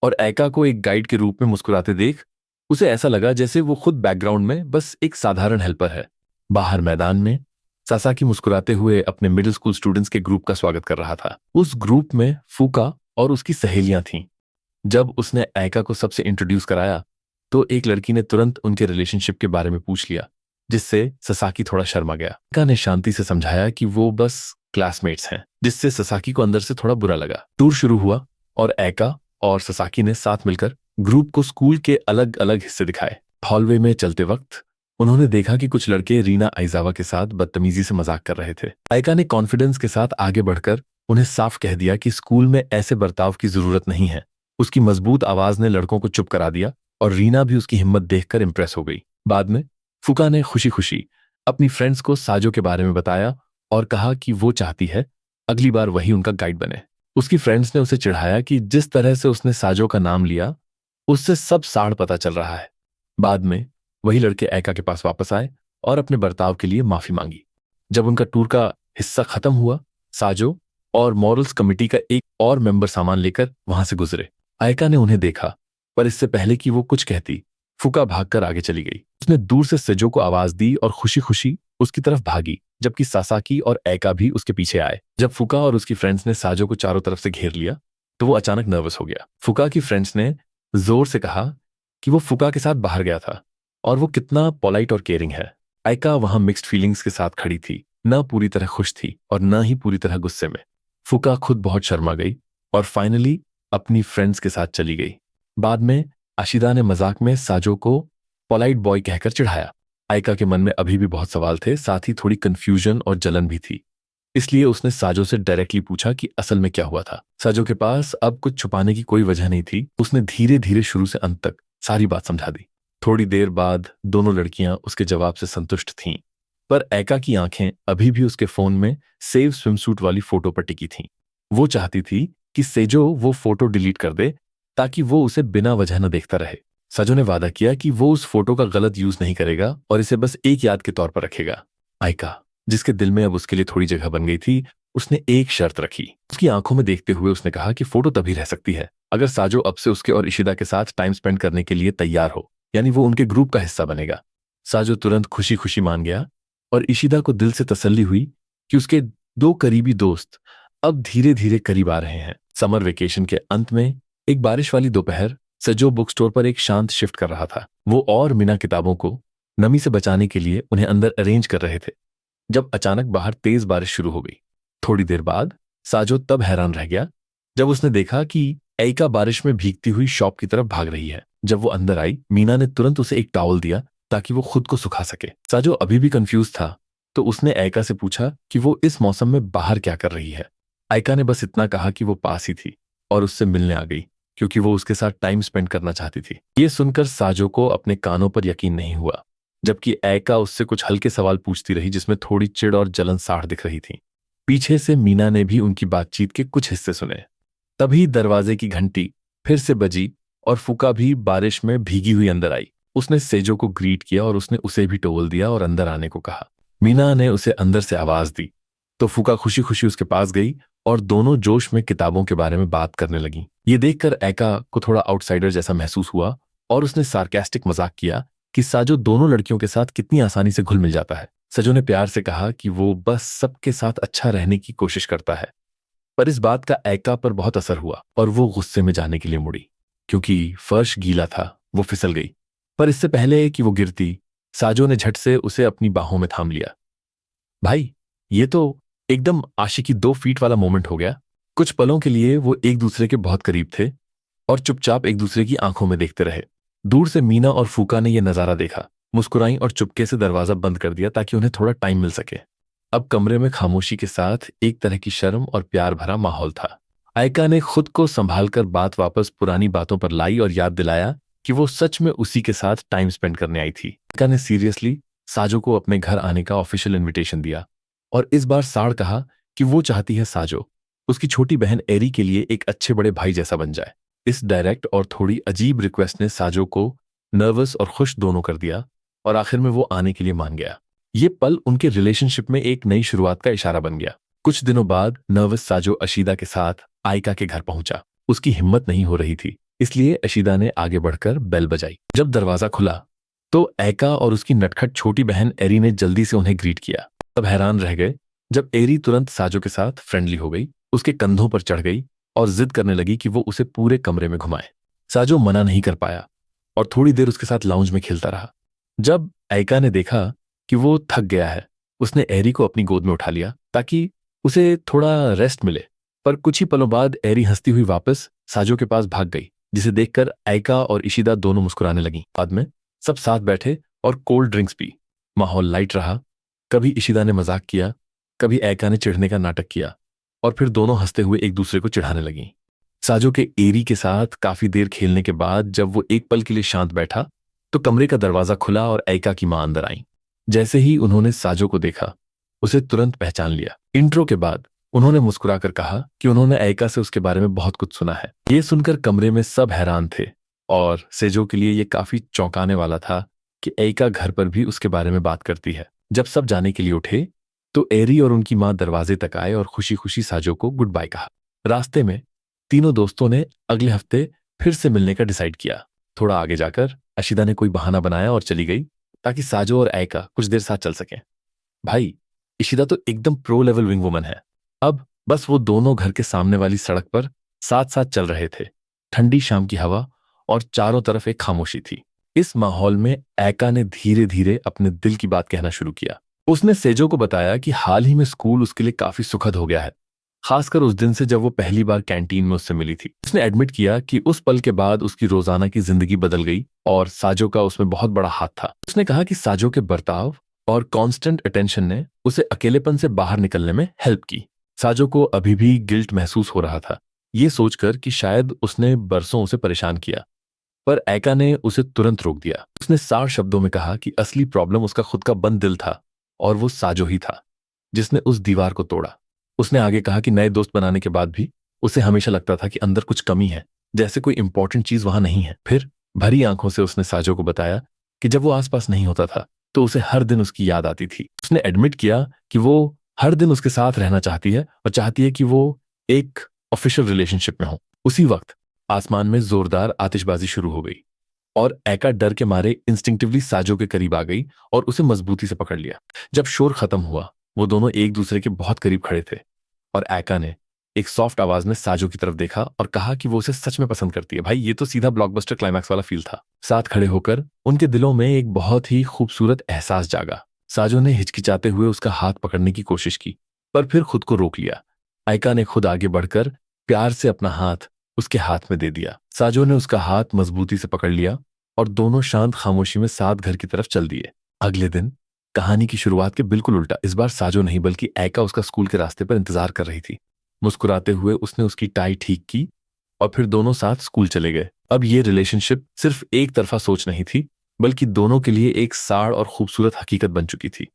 और ऐका को एक गाइड के रूप में मुस्कुराते देख उसे ऐसा लगा जैसे वो खुद बैकग्राउंड में बस एक साधारण हेल्पर है। बाहर मैदान में सासाकी मुस्कुराते हुए अपने मिडिल स्कूल स्टूडेंट्स के ग्रुप का स्वागत कर रहा था। उस ग्रुप में फूका और उसकी सहेलियां थीं। जब उसने ऐका को सबसे इंट्रोड्यूस कराया तो एक लड़की ने तुरंत उनके रिलेशनशिप के बारे में पूछ लिया, जिससे ससाकी थोड़ा शर्मा गया। ऐका ने शांति से समझाया कि वो बस क्लासमेट्स हैं, जिससे ससाकी को अंदर से थोड़ा बुरा लगा। टूर शुरू हुआ और ऐका और ससाकी ने साथ मिलकर ग्रुप को स्कूल के अलग अलग हिस्से दिखाए। हॉलवे में चलते वक्त उन्होंने देखा कि कुछ लड़के रीना आइजावा के साथ बदतमीजी से मजाक कर रहे थे। ऐका ने कॉन्फिडेंस के साथ आगे बढ़कर उन्हें साफ कह दिया कि स्कूल में ऐसे बर्ताव की जरूरत नहीं है। उसकी मजबूत आवाज ने लड़कों को चुप करा दिया और रीना भी उसकी हिम्मत देखकर इंप्रेस हो गई। बाद में फुका ने खुशी खुशी अपनी फ्रेंड्स को साजो के बारे में बताया और कहा कि वो चाहती है अगली बार वही उनका गाइड बने। उसकी फ्रेंड्स ने उसे चिढ़ाया कि जिस तरह से उसने साजो का नाम लिया उससे सब साड़ पता चल रहा है। बाद में वही लड़के ऐका के पास वापस आए और अपने बर्ताव के लिए माफी मांगी। जब उनका टूर का हिस्सा खत्म हुआ, साजो और मॉरल्स कमेटी का एक और मेंबर सामान लेकर वहां से गुजरे। ऐका ने उन्हें देखा, पर इससे पहले कि वो कुछ कहती, फुका भागकर आगे चली गई। उसने दूर से सेजो को आवाज दी और खुशी खुशी उसकी तरफ भागी, जबकि सासाकी और एका भी उसके पीछे आए। जब फुका और उसकी फ्रेंड्स ने साजो को चारों तरफ से घेर लिया तो वो अचानक नर्वस हो गया। फुका की फ्रेंड्स ने जोर से कहा कि वो फुका के साथ बाहर गया था और वो कितना पोलाइट और केयरिंग है। एका वहां मिक्स्ड फीलिंग्स के साथ खड़ी थी, न पूरी तरह खुश थी और न ही पूरी तरह गुस्से में। फुका खुद बहुत शर्मा गई और फाइनली अपनी फ्रेंड्स के साथ चली गई। बाद में आशिदा ने मजाक में साजो को पोलाइट बॉय कहकर चिढ़ाया। आयका के मन में अभी भी बहुत सवाल थे, साथ ही थोड़ी कंफ्यूजन और जलन भी थी। इसलिए उसने साजो से डायरेक्टली पूछा कि असल में क्या हुआ था। साजो के पास अब कुछ छुपाने की कोई वजह नहीं थी। उसने धीरे धीरे शुरू से अंत तक सारी बात समझा दी। थोड़ी देर बाद दोनों लड़कियां उसके जवाब से संतुष्ट थीं, पर एका की आंखें अभी भी उसके फोन में सेव स्विमसूट वाली फोटो पर टिकी थीं। वो चाहती थी कि सेजो वो फोटो डिलीट कर दे ताकि वो उसे बिना वजह न देखता रहे। साजो ने वादा किया कि वो उस फोटो का गलत यूज नहीं करेगा और इसे बस एक याद के तौर पर रखेगा। आयका, जिसके दिल में अब उसके लिए थोड़ी जगह बन गई थी, उसने एक शर्त रखी। उसकी आंखों में देखते हुए उसने कहा कि फोटो तभी रह सकती है अगर साजो अब से उसके और इशिदा के साथ टाइम स्पेंड करने के लिए तैयार हो, यानी वो उनके ग्रुप का हिस्सा बनेगा। साजो तुरंत खुशी खुशी मान गया और इशिदा को दिल से तसल्ली हुई कि उसके दो करीबी दोस्त अब धीरे धीरे करीब आ रहे हैं। समर वेकेशन के अंत में एक बारिश वाली दोपहर सजो बुक स्टोर पर एक शांत शिफ्ट कर रहा था। वो और मीना किताबों को नमी से बचाने के लिए उन्हें अंदर अरेंज कर रहे थे जब अचानक बाहर तेज बारिश शुरू हो गई। थोड़ी देर बाद साजो तब हैरान रह गया जब उसने देखा कि एइका बारिश में भीगती हुई शॉप की तरफ भाग रही है। जब वो अंदर आई, मीना ने तुरंत उसे एक टॉवल दिया ताकि वो खुद को सुखा सके। साजो अभी भी कंफ्यूज था तो उसने एइका से पूछा कि वो इस मौसम में बाहर क्या कर रही है। एइका ने बस इतना कहा कि वो पास ही थी और उससे मिलने आ गई क्योंकि वो उसके साथ टाइम स्पेंड करना चाहती थी। ये सुनकर साजो को अपने कानों पर यकीन नहीं हुआ, जबकि एइका उससे कुछ हल्के सवाल पूछती रही जिसमें थोड़ी चिढ़ और जलन साड़ दिख रही थी। पीछे से मीना ने भी उनकी बातचीत के कुछ हिस्से सुने। तभी दरवाजे की घंटी फिर से बजी और फुका भी बारिश में भीगी हुई अंदर आई। उसने सेजो को ग्रीट किया और उसने उसे भी टोवल दिया और अंदर आने को कहा। मीना ने उसे अंदर से आवाज दी तो फुका खुशी खुशी उसके पास गई और दोनों जोश में किताबों के बारे में बात करने लगी। ये देखकर एका को थोड़ा आउटसाइडर जैसा महसूस हुआ और उसने सार्केस्टिक मजाक किया कि साजो दोनों लड़कियों के साथ कितनी आसानी से घुल मिल जाता है। सजो ने प्यार से कहा कि वो बस सबके साथ अच्छा रहने की कोशिश करता है, पर इस बात का एका पर बहुत असर हुआ और वो गुस्से में जाने के लिए मुड़ी। क्योंकि फर्श गीला था, वो फिसल गई। पर इससे पहले कि वो गिरती, साजो ने झट से उसे अपनी बाहों में थाम लिया। भाई, ये तो एकदम आशिकी 2 फीट वाला मोमेंट हो गया। कुछ पलों के लिए वो एक दूसरे के बहुत करीब थे और चुपचाप एक दूसरे की आंखों में देखते रहे। दूर से मीना और फूका ने यह नजारा देखा, मुस्कुराई और चुपके से दरवाजा बंद कर दिया ताकि उन्हें थोड़ा टाइम मिल सके। अब कमरे में खामोशी के साथ एक तरह की शर्म और प्यार भरा माहौल था। आयका ने खुद को संभालकर बात वापस पुरानी बातों पर लाई और याद दिलाया कि वो सच में उसी के साथ टाइम स्पेंड करने आई थी। आयका ने सीरियसली साजो को अपने घर आने का ऑफिशियल इनविटेशन दिया और इस बार साड़ कहा कि वो चाहती है साजो उसकी छोटी बहन एरी के लिए एक अच्छे बड़े भाई जैसा बन जाए। इस डायरेक्ट और थोड़ी अजीब रिक्वेस्ट ने साजो को नर्वस और खुश दोनों कर दिया और आखिर में वो आने के लिए मान गया। ये पल उनके रिलेशनशिप में एक नई शुरुआत का इशारा बन गया। कुछ दिनों बाद नर्वस साजो अशीदा के साथ आयका के घर पहुंचा। उसकी हिम्मत नहीं हो रही थी, इसलिए अशीदा ने आगे बढ़कर बेल बजाई। जब दरवाजा खुला तो एका और उसकी नटखट छोटी बहन एरी ने जल्दी से उन्हें ग्रीट किया। तब हैरान रह गए जब एरी तुरंत साजो के साथ फ्रेंडली हो गई, उसके कंधों पर चढ़ गई और जिद करने लगी कि वो उसे पूरे कमरे में घुमाए। साजो मना नहीं कर पाया और थोड़ी देर उसके साथ लाउंज में खेलता रहा। जब एका ने देखा कि वो थक गया है, उसने एरी को अपनी गोद में उठा लिया ताकि उसे थोड़ा रेस्ट मिले। पर कुछ ही पलों बाद एरी हंसती हुई वापस साजो के पास भाग गई, जिसे देखकर एका और इशिदा दोनों मुस्कुराने लगी। बाद में सब साथ बैठे और कोल्ड ड्रिंक्स पी। माहौल लाइट रहा। कभी इशिदा ने मजाक किया, कभी एका ने चिढ़ने का नाटक किया और फिर दोनों हंसते हुए एक दूसरे को चिढ़ाने लगी। साजो के एरी के साथ काफी देर खेलने के बाद जब वो एक पल के लिए शांत बैठा तो कमरे का दरवाजा खुला और एका की मां अंदर आई। जैसे ही उन्होंने साजो को देखा, उसे तुरंत पहचान लिया। इंट्रो के बाद उन्होंने मुस्कुराकर कहा कि उन्होंने एका से उसके बारे में बहुत कुछ सुना है। ये सुनकर कमरे में सब हैरान थे और सेजो के लिए ये काफी चौंकाने वाला था कि एका घर पर भी उसके बारे में बात करती है। जब सब जाने के लिए उठे तो एरी और उनकी मां दरवाजे तक आए और खुशी खुशी साजो को गुड बाय कहा। रास्ते में तीनों दोस्तों ने अगले हफ्ते फिर से मिलने का डिसाइड किया। थोड़ा आगे जाकर अशीदा ने कोई बहाना बनाया और चली गई ताकि साजो और ऐका कुछ देर साथ चल सकें। भाई, इशिदा तो एकदम प्रो लेवल विंग वुमन है। अब बस वो दोनों घर के सामने वाली सड़क पर साथ साथ चल रहे थे। ठंडी शाम की हवा और चारों तरफ एक खामोशी थी। इस माहौल में ऐका ने धीरे धीरे अपने दिल की बात कहना शुरू किया। उसने सेजो को बताया कि हाल ही में स्कूल उसके लिए काफी सुखद हो गया है, खासकर उस दिन से जब वो पहली बार कैंटीन में उससे मिली थी। उसने एडमिट किया कि उस पल के बाद उसकी रोजाना की जिंदगी बदल गई और साजो का उसमें बहुत बड़ा हाथ था। उसने कहा कि साजो के बर्ताव और कांस्टेंट अटेंशन ने उसे अकेलेपन से बाहर निकलने में हेल्प की। साजो को अभी भी गिल्ट महसूस हो रहा था, ये सोचकर कि शायद उसने बरसों उसे परेशान किया, पर ऐका ने उसे तुरंत रोक दिया। उसने सार शब्दों में कहा कि असली प्रॉब्लम उसका खुद का बंद दिल था और वो साजो ही था जिसने उस दीवार को तोड़ा। उसने आगे कहा कि नए दोस्त बनाने के बाद भी उसे हमेशा लगता था कि अंदर कुछ कमी है, जैसे कोई इंपॉर्टेंट चीज वहां नहीं है। फिर भरी आंखों से उसने साजो को बताया कि जब वो आसपास नहीं होता था तो उसे हर दिन उसकी याद आती थी। उसने एडमिट किया कि वो हर दिन उसके साथ रहना चाहती है और चाहती है कि वो एक ऑफिशियल रिलेशनशिप में हो। उसी वक्त आसमान में जोरदार आतिशबाजी शुरू हो गई और ऐका डर के मारे इंस्टिंक्टिवली साजो के करीब आ गई और उसे मजबूती से पकड़ लिया। जब शोर खत्म हुआ, वो दोनों एक दूसरे के बहुत करीब खड़े थे और ऐका ने एक सॉफ्ट आवाज में साजो की तरफ देखा और कहा कि वो उसे सच में पसंद करती है। भाई, ये तो सीधा ब्लॉकबस्टर क्लाइमैक्स वाला फील था। साथ खड़े होकर उनके दिलों में एक बहुत ही खूबसूरत एहसास जागा। साजो ने हिचकिचाते हुए उसका हाथ पकड़ने की कोशिश की, पर फिर खुद को रोक लिया। ऐका ने खुद आगे बढ़कर प्यार से अपना हाथ उसके हाथ में दे दिया। साजो ने उसका हाथ मजबूती से पकड़ लिया और दोनों शांत खामोशी में साथ घर की तरफ चल दिए। अगले दिन कहानी की शुरुआत के बिल्कुल उल्टा, इस बार साजो नहीं बल्कि ऐका उसका स्कूल के रास्ते पर इंतजार कर रही थी। मुस्कुराते हुए उसने उसकी टाई ठीक की और फिर दोनों साथ स्कूल चले गए। अब ये रिलेशनशिप सिर्फ एक तरफा सोच नहीं थी, बल्कि दोनों के लिए एक साड़ और खूबसूरत हकीकत बन चुकी थी।